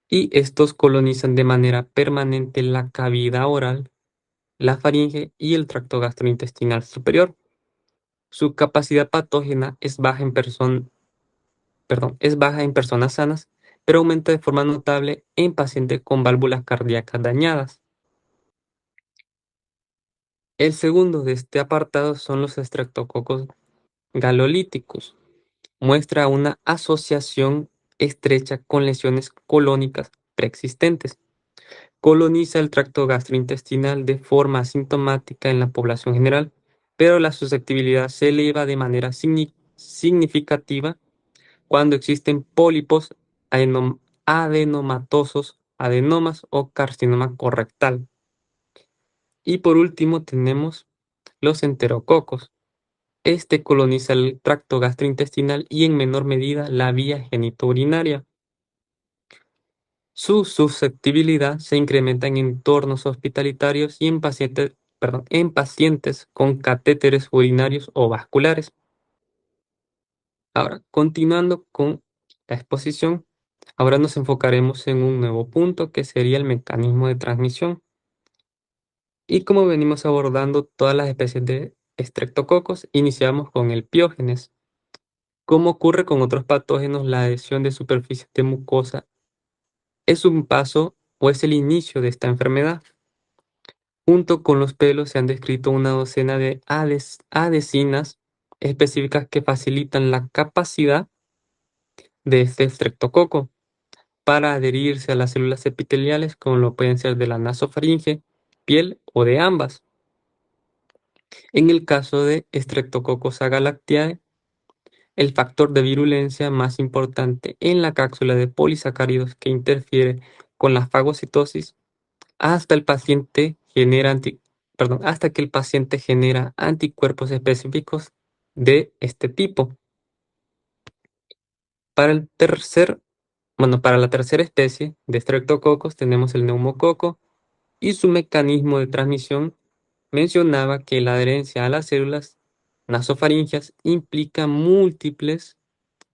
y estos colonizan de manera permanente la cavidad oral, la faringe y el tracto gastrointestinal superior. Su capacidad patógena es baja en personas sanas, pero aumenta de forma notable en pacientes con válvulas cardíacas dañadas. El segundo de este apartado son los estreptococos galolíticos. Muestra una asociación estrecha con lesiones colónicas preexistentes. Coloniza el tracto gastrointestinal de forma asintomática en la población general, pero la susceptibilidad se eleva de manera significativa cuando existen pólipos adenomatosos, adenomas o carcinoma correctal. Y por último tenemos los enterococos. Este coloniza el tracto gastrointestinal y en menor medida la vía genitourinaria. Su susceptibilidad se incrementa en entornos hospitalitarios y en pacientes con catéteres urinarios o vasculares. Ahora, continuando con la exposición, ahora nos enfocaremos en un nuevo punto que sería el mecanismo de transmisión. Y como venimos abordando todas las especies de estreptococos, iniciamos con el piógenes. Como ocurre con otros patógenos, la adhesión de superficies de mucosa es un paso o es el inicio de esta enfermedad. Junto con los pelos se han descrito una docena de adhesinas específicas que facilitan la capacidad de este estreptococo. para adherirse a las células epiteliales, como lo pueden ser de la nasofaringe, piel o de ambas. En el caso de Streptococcus agalactiae, el factor de virulencia más importante en la cápsula de polisacáridos que interfiere con la fagocitosis hasta el paciente genera hasta que el paciente genera anticuerpos específicos de este tipo. Para el tercer, para la tercera especie de Streptococcus tenemos el neumococo y su mecanismo de transmisión mencionaba que la adherencia a las células nasofaringeas implica múltiples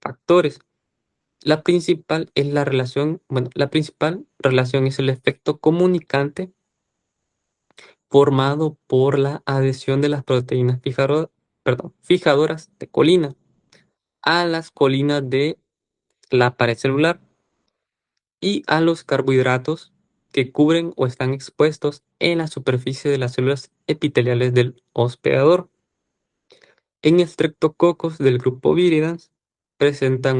factores. La principal relación es el efecto comunicante formado por la adhesión de las proteínas fijadoras de colina a las colinas de la pared celular y a los carbohidratos que cubren o están expuestos en la superficie de las células epiteliales del hospedador. En Streptococcus del grupo Viridans presentan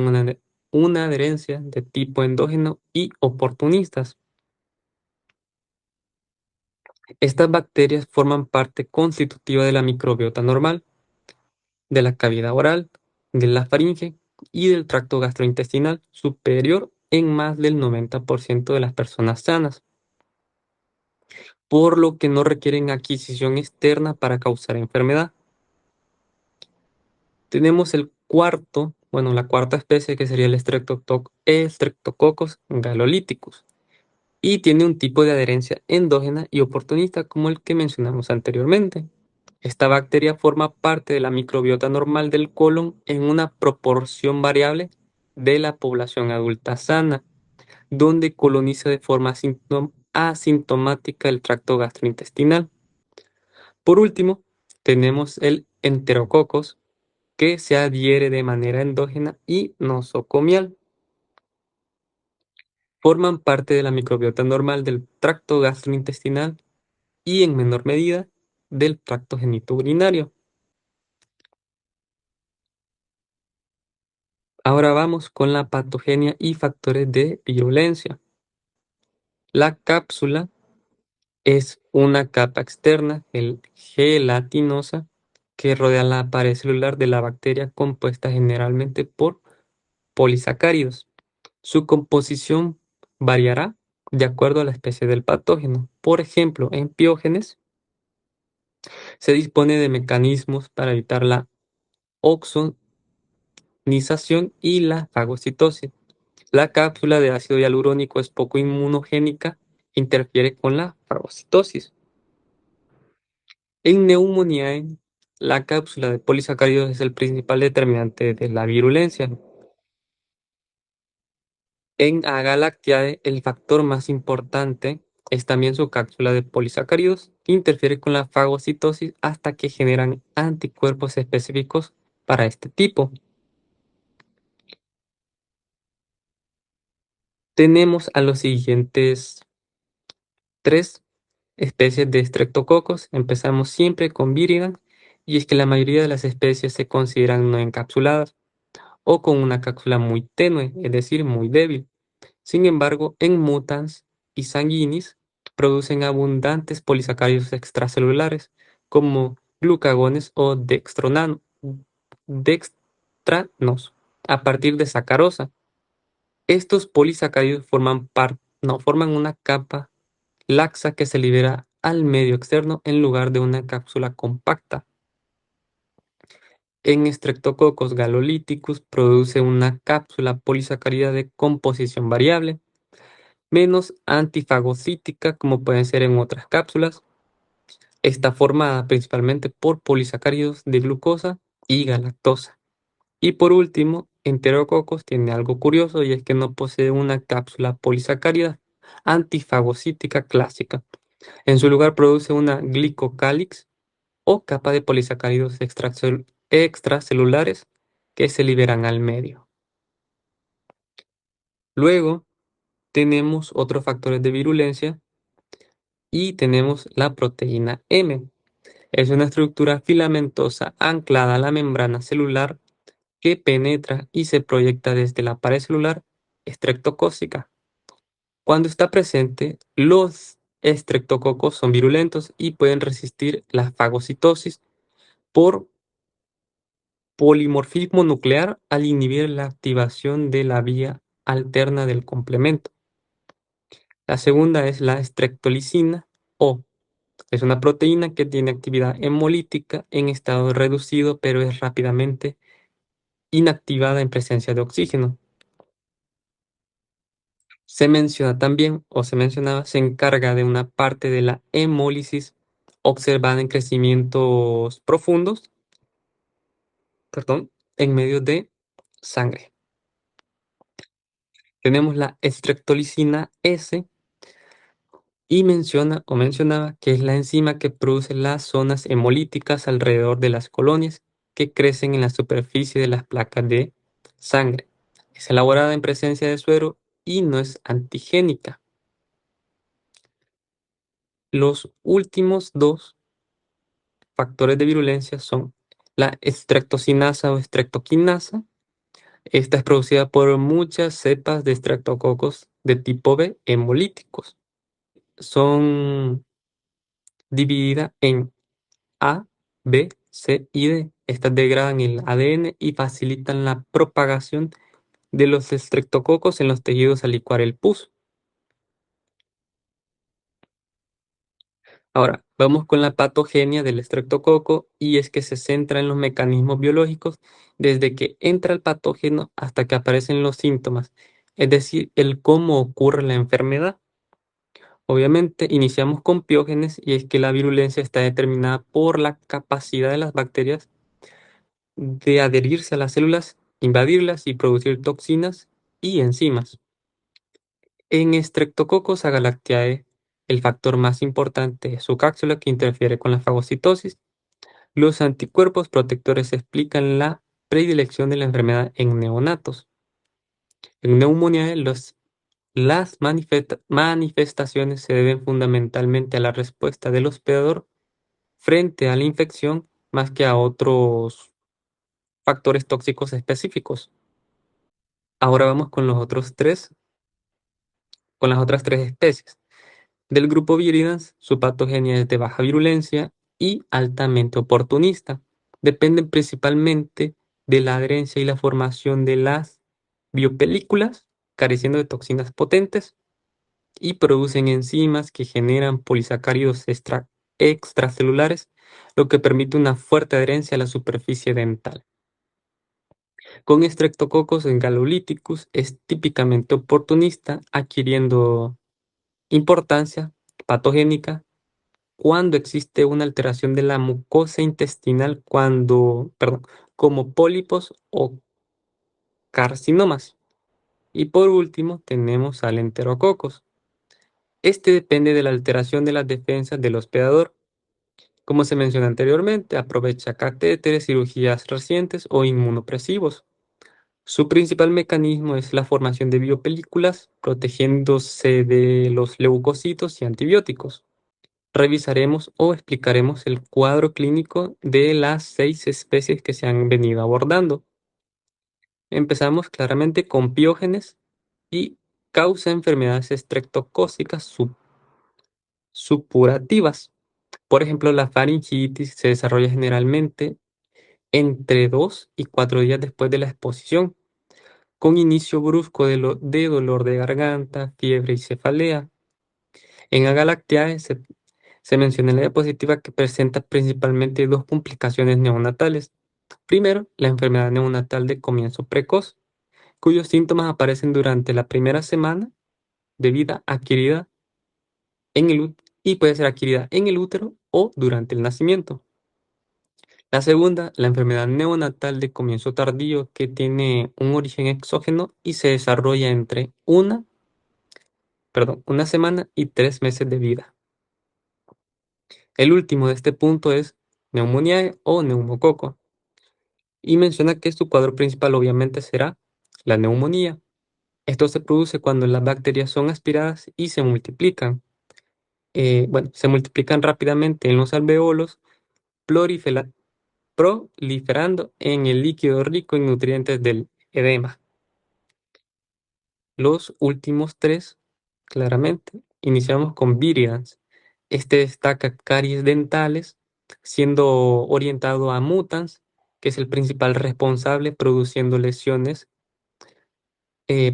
una adherencia de tipo endógeno y oportunistas. Estas bacterias forman parte constitutiva de la microbiota normal, de la cavidad oral, de la faringe y del tracto gastrointestinal superior en más del 90% de las personas sanas, por lo que no requieren adquisición externa para causar enfermedad. Tenemos la cuarta especie que sería el Streptococcus galolyticus y tiene un tipo de adherencia endógena y oportunista como el que mencionamos anteriormente. Esta bacteria forma parte de la microbiota normal del colon en una proporción variable de la población adulta sana, donde coloniza de forma asintomática el tracto gastrointestinal. Por último, tenemos el Enterococcus, que se adhiere de manera endógena y nosocomial. Forman parte de la microbiota normal del tracto gastrointestinal y en menor medida del tracto genitourinario. Ahora vamos con la patogenia y factores de virulencia. La cápsula es una capa externa gelatinosa que rodea la pared celular de la bacteria compuesta generalmente por polisacáridos. Su composición variará de acuerdo a la especie del patógeno. Por ejemplo, en Piógenes se dispone de mecanismos para evitar la oxonización y la fagocitosis. La cápsula de ácido hialurónico es poco inmunogénica, interfiere con la fagocitosis. En Pneumoniae, la cápsula de polisacáridos es el principal determinante de la virulencia. En Agalactiae, el factor más importante es también su cápsula de polisacáridos, que interfiere con la fagocitosis hasta que generan anticuerpos específicos para este tipo. Tenemos a los siguientes tres especies de Streptococcus. Empezamos siempre con Viridan, y es que la mayoría de las especies se consideran no encapsuladas o con una cápsula muy tenue, es decir, muy débil. Sin embargo, en Mutans y Sanguinis producen abundantes polisacáridos extracelulares como glucagones o dextranos a partir de sacarosa. Estos polisacáridos forman una capa laxa que se libera al medio externo en lugar de una cápsula compacta. En Streptococcus galolyticus produce una cápsula polisacárida de composición variable, menos antifagocítica como pueden ser en otras cápsulas. Está formada principalmente por polisacáridos de glucosa y galactosa. Y por último, Enterococcus tiene algo curioso y es que no posee una cápsula polisacárida antifagocítica clásica. En su lugar produce una glicocálix o capa de polisacáridos extracelulares que se liberan al medio. Luego tenemos otros factores de virulencia y tenemos la proteína M. Es una estructura filamentosa anclada a la membrana celular que penetra y se proyecta desde la pared celular estreptocócica. Cuando está presente, los estreptococos son virulentos y pueden resistir la fagocitosis por polimorfismo nuclear al inhibir la activación de la vía alterna del complemento. La segunda es la estreptolicina O. Es una proteína que tiene actividad hemolítica en estado reducido, pero es rápidamente inactivada en presencia de oxígeno. Se menciona también, o se mencionaba, se encarga de una parte de la hemólisis observada en crecimientos profundos, perdón, en medio de sangre. Tenemos la estreptolicina S y menciona o mencionaba que es la enzima que produce las zonas hemolíticas alrededor de las colonias que crecen en la superficie de las placas de sangre. Es elaborada en presencia de suero y no es antigénica. Los últimos dos factores de virulencia son la estreptocinasa o estreptoquinasa. Esta es producida por muchas cepas de estreptococos de tipo B hemolíticos. Son divididas en A, B, C y D. Estas degradan el ADN y facilitan la propagación de los estreptococos en los tejidos al licuar el pus. Ahora, vamos con la patogenia del estreptococo y es que se centra en los mecanismos biológicos desde que entra el patógeno hasta que aparecen los síntomas, es decir, el cómo ocurre la enfermedad. Obviamente, iniciamos con piógenes y es que la virulencia está determinada por la capacidad de las bacterias de adherirse a las células, invadirlas y producir toxinas y enzimas. En Streptococcus agalactiae, el factor más importante es su cápsula que interfiere con la fagocitosis. Los anticuerpos protectores explican la predilección de la enfermedad en neonatos. En neumonía, las manifestaciones se deben fundamentalmente a la respuesta del hospedador frente a la infección más que a otros factores tóxicos específicos. Ahora vamos con con las otras tres especies. Del grupo Viridans, su patogenia es de baja virulencia y altamente oportunista. Dependen principalmente de la adherencia y la formación de las biopelículas, careciendo de toxinas potentes, y producen enzimas que generan polisacáridos extracelulares, lo que permite una fuerte adherencia a la superficie dental. Con Streptococcus galolyticus es típicamente oportunista, adquiriendo importancia patogénica cuando existe una alteración de la mucosa intestinal perdón, como pólipos o carcinomas. Y por último tenemos al enterococos. Este depende de la alteración de las defensas del hospedador. Como se menciona anteriormente, aprovecha catéteres, cirugías recientes o inmunopresivos. Su principal mecanismo es la formación de biopelículas, protegiéndose de los leucocitos y antibióticos. Revisaremos o explicaremos el cuadro clínico de las 6 especies que se han venido abordando. Empezamos claramente con piógenes y causa enfermedades estreptocócicas supurativas. Por ejemplo, la faringitis se desarrolla generalmente entre 2 y 4 días después de la exposición, con inicio brusco de dolor de garganta, fiebre y cefalea. En Agalactiae se menciona en la diapositiva que presenta principalmente dos complicaciones neonatales. Primero, la enfermedad neonatal de comienzo precoz, cuyos síntomas aparecen durante la primera semana de vida adquirida y puede ser adquirida en el útero o durante el nacimiento. La segunda, la enfermedad neonatal de comienzo tardío, que tiene un origen exógeno y se desarrolla entre una semana y 3 meses de vida. El último de este punto es neumonía o neumococo y menciona que su cuadro principal obviamente será la neumonía. Esto se produce cuando las bacterias son aspiradas y se multiplican. Se multiplican rápidamente en los alveolos, proliferando en el líquido rico en nutrientes del edema. Los últimos tres claramente. Iniciamos con Virians. Este destaca caries dentales, siendo orientado a mutans, que es el principal responsable, produciendo lesiones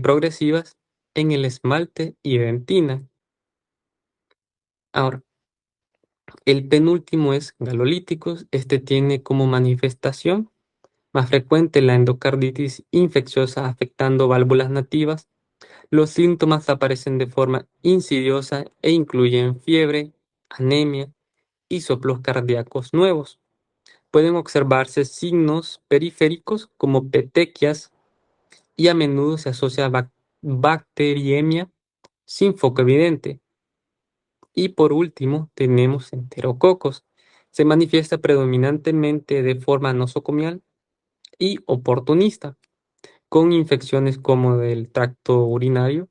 progresivas en el esmalte y dentina. Ahora, el penúltimo es galolíticos. Este tiene como manifestación más frecuente la endocarditis infecciosa afectando válvulas nativas. Los síntomas aparecen de forma insidiosa e incluyen fiebre, anemia y soplos cardíacos nuevos. Pueden observarse signos periféricos como petequias y a menudo se asocia a bacteriemia sin foco evidente. Y por último, tenemos enterococos. Se manifiesta predominantemente de forma nosocomial y oportunista, con infecciones como del tracto urinario,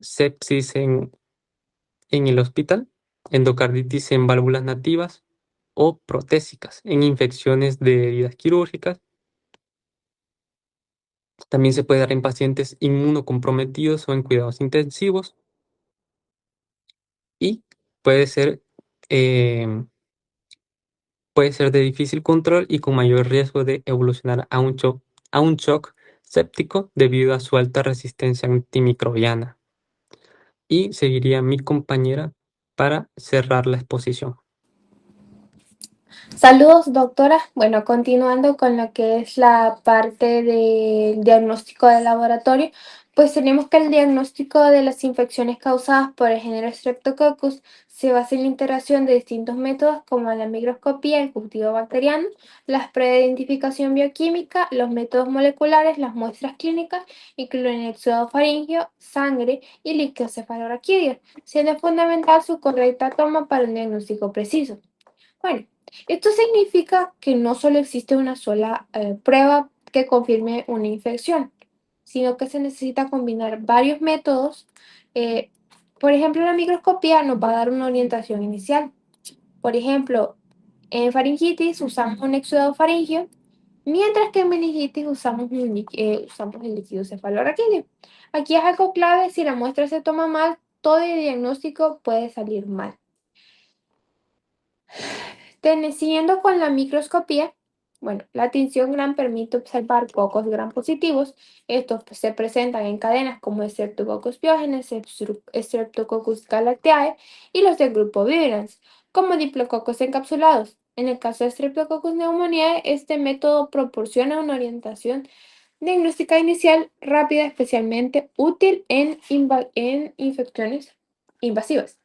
sepsis en el hospital, endocarditis en válvulas nativas o protésicas, en infecciones de heridas quirúrgicas. También se puede dar en pacientes inmunocomprometidos o en cuidados intensivos y puede ser, eh, puede ser de difícil control y con mayor riesgo de evolucionar a un shock séptico debido a su alta resistencia antimicrobiana. Y seguiría mi compañera para cerrar la exposición. Saludos, doctora. Bueno, continuando con lo que es la parte del diagnóstico de laboratorio, pues tenemos que el diagnóstico de las infecciones causadas por el género Streptococcus se basa en la integración de distintos métodos como la microscopía, el cultivo bacteriano, las pruebas de identificación bioquímica, los métodos moleculares, las muestras clínicas, incluyen el exudado faríngeo, sangre y líquido cefalorraquídeo, siendo fundamental su correcta toma para un diagnóstico preciso. Bueno, esto significa que no solo existe una sola prueba que confirme una infección, sino que se necesita combinar varios métodos. eh, por ejemplo, la microscopía nos va a dar una orientación inicial. Por ejemplo, en faringitis usamos un exudado faríngeo, mientras que en meningitis usamos el líquido cefalorraquídeo. Aquí es algo clave: si la muestra se toma mal, todo el diagnóstico puede salir mal. Siguiendo con la microscopía, bueno, la tinción gran permite observar pocos gran positivos. Estos se presentan en cadenas como Streptococcus pyogenes, Streptococcus galacteae y los del grupo Vibrans, como diplococos encapsulados. En el caso de Streptococcus pneumoniae, este método proporciona una orientación diagnóstica inicial rápida, especialmente útil en infecciones invasivas.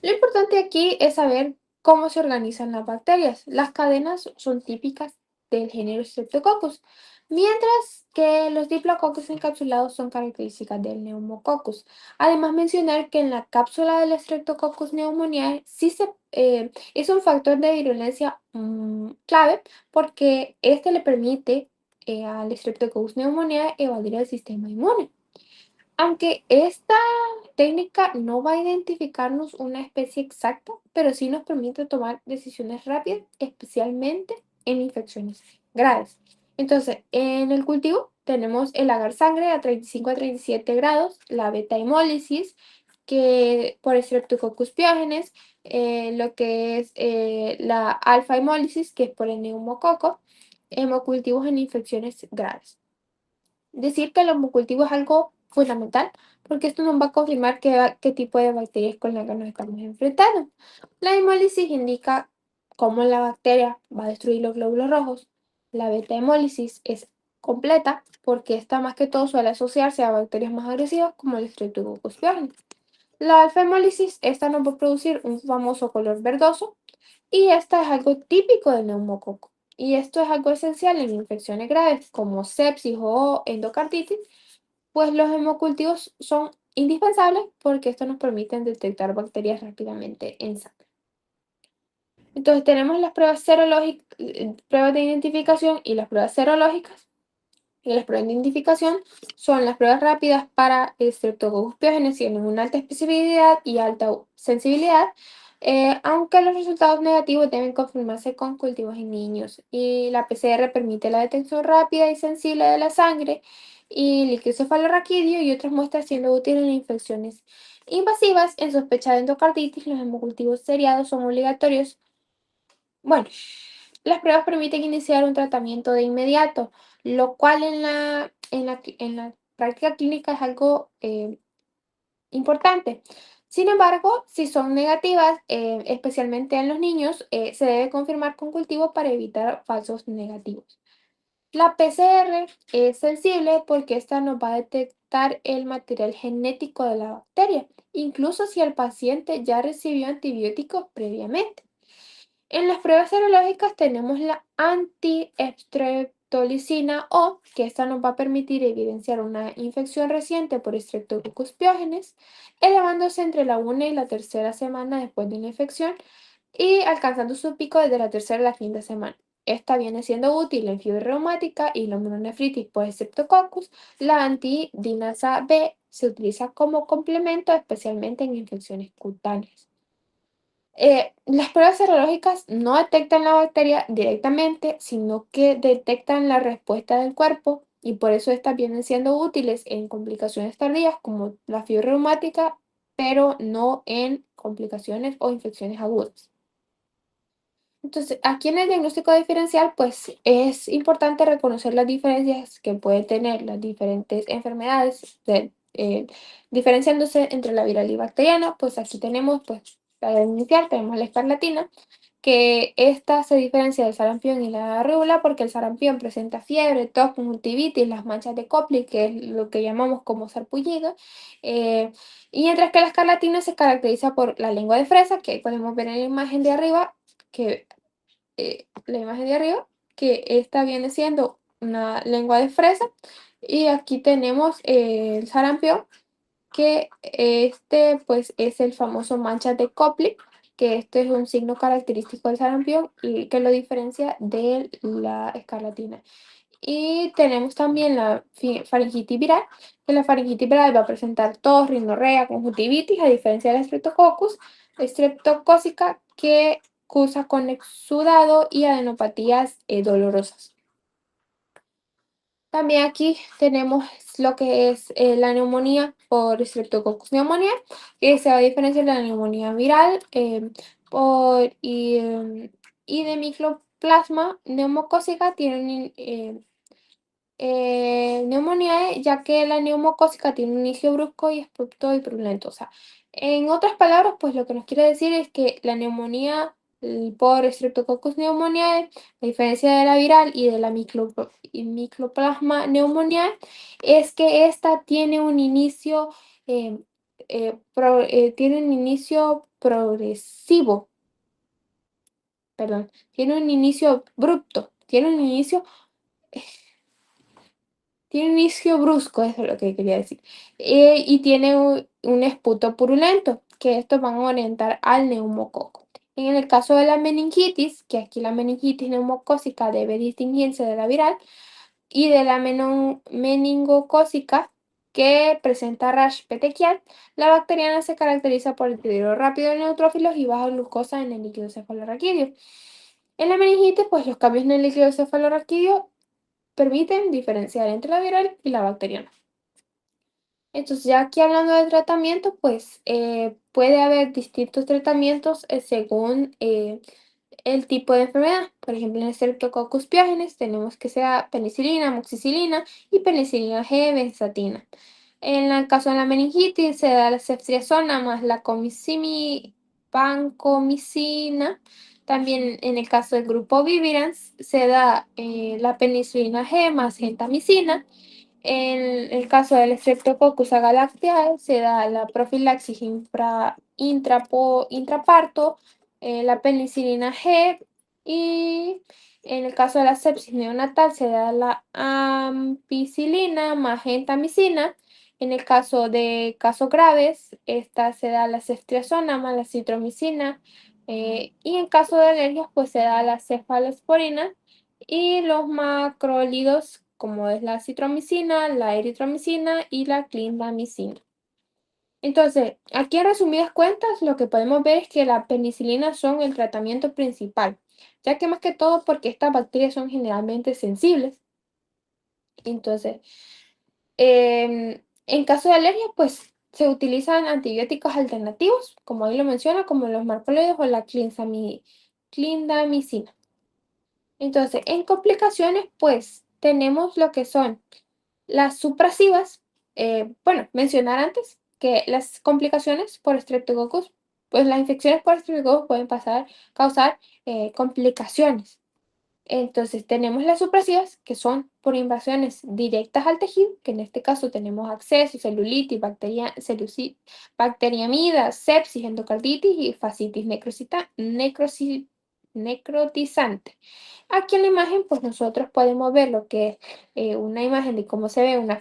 Lo importante aquí es saber cómo se organizan las bacterias. Las cadenas son típicas del género Streptococcus, mientras que los diplococos encapsulados son características del Pneumococcus. Además, mencionar que en la cápsula del Streptococcus pneumoniae es un factor de virulencia clave, porque este le permite al Streptococcus pneumoniae evadir el sistema inmune. Aunque esta técnica no va a identificarnos una especie exacta, pero sí nos permite tomar decisiones rápidas, especialmente en infecciones graves. Entonces, en el cultivo tenemos el agar sangre a 35 a 37 grados, la beta hemólisis, que por Streptococcus pyogenes, lo que es la alfa hemólisis, que es por el neumococo, hemocultivos en infecciones graves. Decir que el homocultivo es algo fundamental, porque esto nos va a confirmar qué tipo de bacterias con las que nos estamos enfrentando. La hemólisis indica cómo la bacteria va a destruir los glóbulos rojos. La beta hemólisis es completa, porque esta más que todo suele asociarse a bacterias más agresivas como el Streptococcus pyogenes. La alfa hemólisis, esta nos va a producir un famoso color verdoso, y esta es algo típico del neumococo. Y esto es algo esencial en infecciones graves como sepsis o endocarditis, pues los hemocultivos son indispensables porque esto nos permite detectar bacterias rápidamente en sangre. Entonces tenemos las pruebas serológicas, pruebas de identificación y las pruebas serológicas. Y las pruebas de identificación son las pruebas rápidas para Streptococcus pyogenes, tienen una alta especificidad y alta sensibilidad, aunque los resultados negativos deben confirmarse con cultivos en niños. Y la PCR permite la detección rápida y sensible de la sangre, y líquido cefalorraquídeo y otras muestras siendo útiles en infecciones invasivas. En sospecha de endocarditis, los hemocultivos seriados son obligatorios. Bueno, las pruebas permiten iniciar un tratamiento de inmediato, lo cual en la práctica clínica es algo importante. Sin embargo, si son negativas, especialmente en los niños, se debe confirmar con cultivo para evitar falsos negativos. La PCR es sensible porque esta nos va a detectar el material genético de la bacteria, incluso si el paciente ya recibió antibióticos previamente. En las pruebas serológicas tenemos la anti-streptolicina O, que esta nos va a permitir evidenciar una infección reciente por Streptococcus pyogenes, elevándose entre la 1 y la tercera semana después de la infección y alcanzando su pico desde la tercera a la quinta semana. Esta viene siendo útil en fiebre reumática y glomerulonefritis por Streptococcus. La antidinasa B se utiliza como complemento, especialmente en infecciones cutáneas. Las pruebas serológicas no detectan la bacteria directamente, sino que detectan la respuesta del cuerpo y por eso estas vienen siendo útiles en complicaciones tardías como la fiebre reumática, pero no en complicaciones o infecciones agudas. Entonces, aquí en el diagnóstico diferencial, pues es importante reconocer las diferencias que pueden tener las diferentes enfermedades, diferenciándose entre la viral y bacteriana. Pues aquí tenemos, pues, para iniciar, tenemos la escarlatina, que esta se diferencia del sarampión y la rúbula porque el sarampión presenta fiebre, tos, conjuntivitis, las manchas de Koplik, que es lo que llamamos como sarpullido, eh, y mientras que la escarlatina se caracteriza por la lengua de fresa, que podemos ver en la imagen de arriba, que la imagen de arriba, que esta viene siendo una lengua de fresa. Y aquí tenemos el sarampión, que este pues es el famoso mancha de Koplik, que este es un signo característico del sarampión y que lo diferencia de la escarlatina. Y tenemos también la faringitis viral, que la faringitis viral va a presentar tos, rinorrea, conjuntivitis, a diferencia de la streptococcus streptocócica, que cursa con exudado y adenopatías dolorosas. También aquí tenemos lo que es la neumonía por Streptococcus pneumoniae, que se va a diferenciar de la neumonía viral y de micoplasma neumocócica tienen neumonía, ya que la neumocócica tiene un inicio brusco y abrupto y purulento. O sea, en otras palabras, pues lo que nos quiere decir es que la neumonía por Streptococcus pneumoniae, a diferencia de la viral y de la micoplasma pneumoniae, es que esta tiene un inicio, tiene un inicio progresivo, perdón, tiene un inicio abrupto, tiene un inicio brusco, eso es lo que quería decir. Y tiene un esputo purulento, que estos van a orientar al neumococo. En el caso de la meningitis, que aquí la meningitis neumocócica debe distinguirse de la viral, y de la meningocócica, que presenta rash petequial, la bacteriana se caracteriza por el deterioro rápido de neutrófilos y baja glucosa en el líquido cefalorraquídeo. En la meningitis, pues los cambios en el líquido cefalorraquídeo permiten diferenciar entre la viral y la bacteriana. Entonces, ya aquí hablando del tratamiento, pues puede haber distintos tratamientos según el tipo de enfermedad. Por ejemplo, en el Streptococcus pyogenes tenemos que sea penicilina, amoxicilina y penicilina G, benzatina. En el caso de la meningitis se da la ceftriaxona más la vancomicina. También en el caso del grupo Vivirans se da la penicilina G más gentamicina. En el caso del Streptococcus agalactiae se da la profilaxis intraparto, la penicilina G, y en el caso de la sepsis neonatal se da la ampicilina más gentamicina. En el caso de casos graves, esta se da la ceftriaxona más la citromicina, y en caso de alergias, pues se da la cefalosporina y los macrólidos, como es la citromicina, la eritromicina y la clindamicina. Entonces, aquí en resumidas cuentas, lo que podemos ver es que la penicilina son el tratamiento principal, ya que más que todo porque estas bacterias son generalmente sensibles. Entonces, En caso de alergia, pues se utilizan antibióticos alternativos, como ahí lo menciona, como los macrolides o la clindamicina. Entonces, en complicaciones, pues tenemos lo que son las supresivas. Bueno, mencionar antes que las complicaciones por Streptococcus, pues las infecciones por Streptococcus pueden causar complicaciones. Entonces tenemos las supresivas, que son por invasiones directas al tejido, que en este caso tenemos abscesos, celulitis, bacteriamidas, sepsis, endocarditis y fascitis necrotizante. Aquí en la imagen, pues nosotros podemos ver lo que es una imagen de cómo se ve una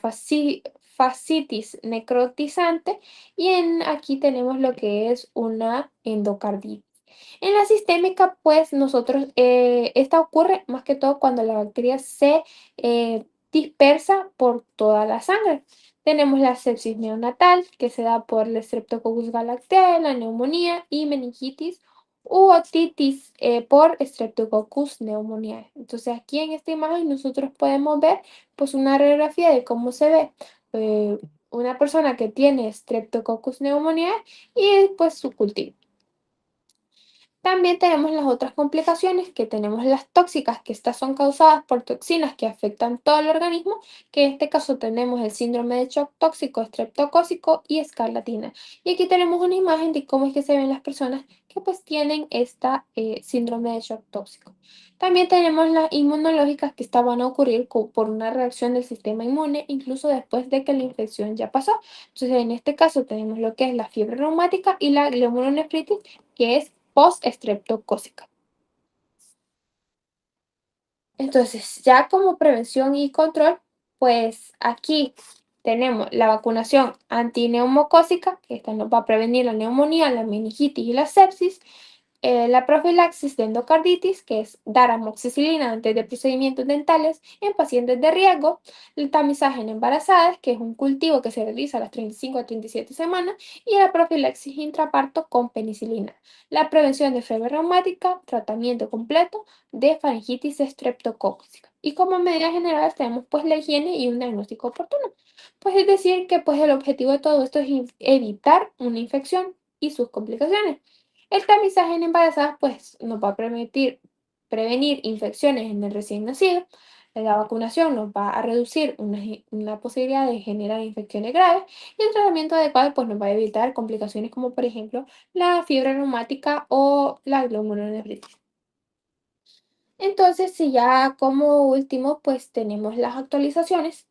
fascitis necrotizante y aquí tenemos lo que es una endocarditis. En la sistémica, pues esta ocurre más que todo cuando la bacteria se dispersa por toda la sangre. Tenemos la sepsis neonatal, que se da por el Streptococcus galactiae, la neumonía y meningitis u otitis por Streptococcus pneumoniae. Entonces aquí en esta imagen nosotros podemos ver pues una radiografía de cómo se ve una persona que tiene Streptococcus pneumoniae y pues su cultivo. También tenemos las otras complicaciones, que tenemos las tóxicas, que estas son causadas por toxinas que afectan todo el organismo, que en este caso tenemos el síndrome de shock tóxico, estreptocócico y escarlatina. Y aquí tenemos una imagen de cómo es que se ven las personas que pues tienen esta síndrome de shock tóxico. También tenemos las inmunológicas, que estas van a ocurrir por una reacción del sistema inmune, incluso después de que la infección ya pasó. Entonces, en este caso tenemos lo que es la fiebre reumática y la glomerulonefritis, que es post-estreptocócica. Entonces, ya como prevención y control, pues aquí tenemos la vacunación antineumocócica, que esta nos va a prevenir la neumonía, la meningitis y la sepsis. La profilaxis de endocarditis, que es dar amoxicilina antes de procedimientos dentales en pacientes de riesgo. El tamizaje en embarazadas, que es un cultivo que se realiza a las 35 a 37 semanas. Y la profilaxis intraparto con penicilina. La prevención de fiebre reumática, tratamiento completo de faringitis estreptocócica. Y como medidas generales tenemos pues la higiene y un diagnóstico oportuno. Pues es decir que pues el objetivo de todo esto es evitar una infección y sus complicaciones. El tamizaje en embarazadas pues nos va a permitir prevenir infecciones en el recién nacido. La vacunación nos va a reducir una posibilidad de generar infecciones graves y el tratamiento adecuado pues nos va a evitar complicaciones como por ejemplo la fiebre reumática o la glomerulonefritis. Entonces, si ya como último pues tenemos las actualizaciones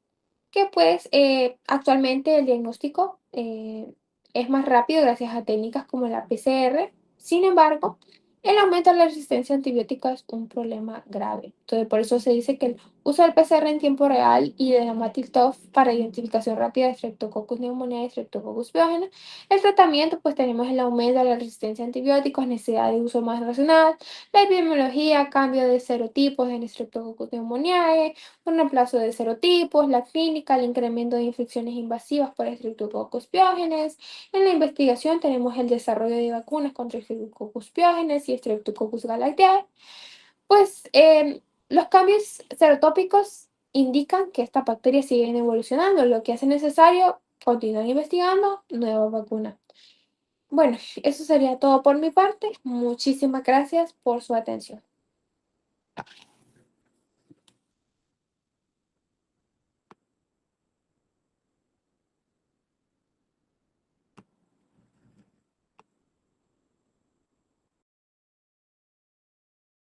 que pues actualmente el diagnóstico es más rápido gracias a técnicas como la PCR. Sin embargo, el aumento de la resistencia a antibióticos es un problema grave. Entonces, por eso se dice que el uso del PCR en tiempo real y de la MATIF-TOF para identificación rápida de Streptococcus pneumoniae y Streptococcus pyogenes. El tratamiento, pues tenemos el aumento de la resistencia a antibióticos, necesidad de uso más racional, la epidemiología, cambio de serotipos en Streptococcus pneumoniae, un reemplazo de serotipos, la clínica, el incremento de infecciones invasivas por Streptococcus pyogenes. En la investigación tenemos el desarrollo de vacunas contra Streptococcus pyogenes y Streptococcus galactiae. Pues los cambios serotópicos indican que estas bacterias siguen evolucionando, lo que hace necesario continuar investigando nuevas vacunas. Bueno, eso sería todo por mi parte. Muchísimas gracias por su atención.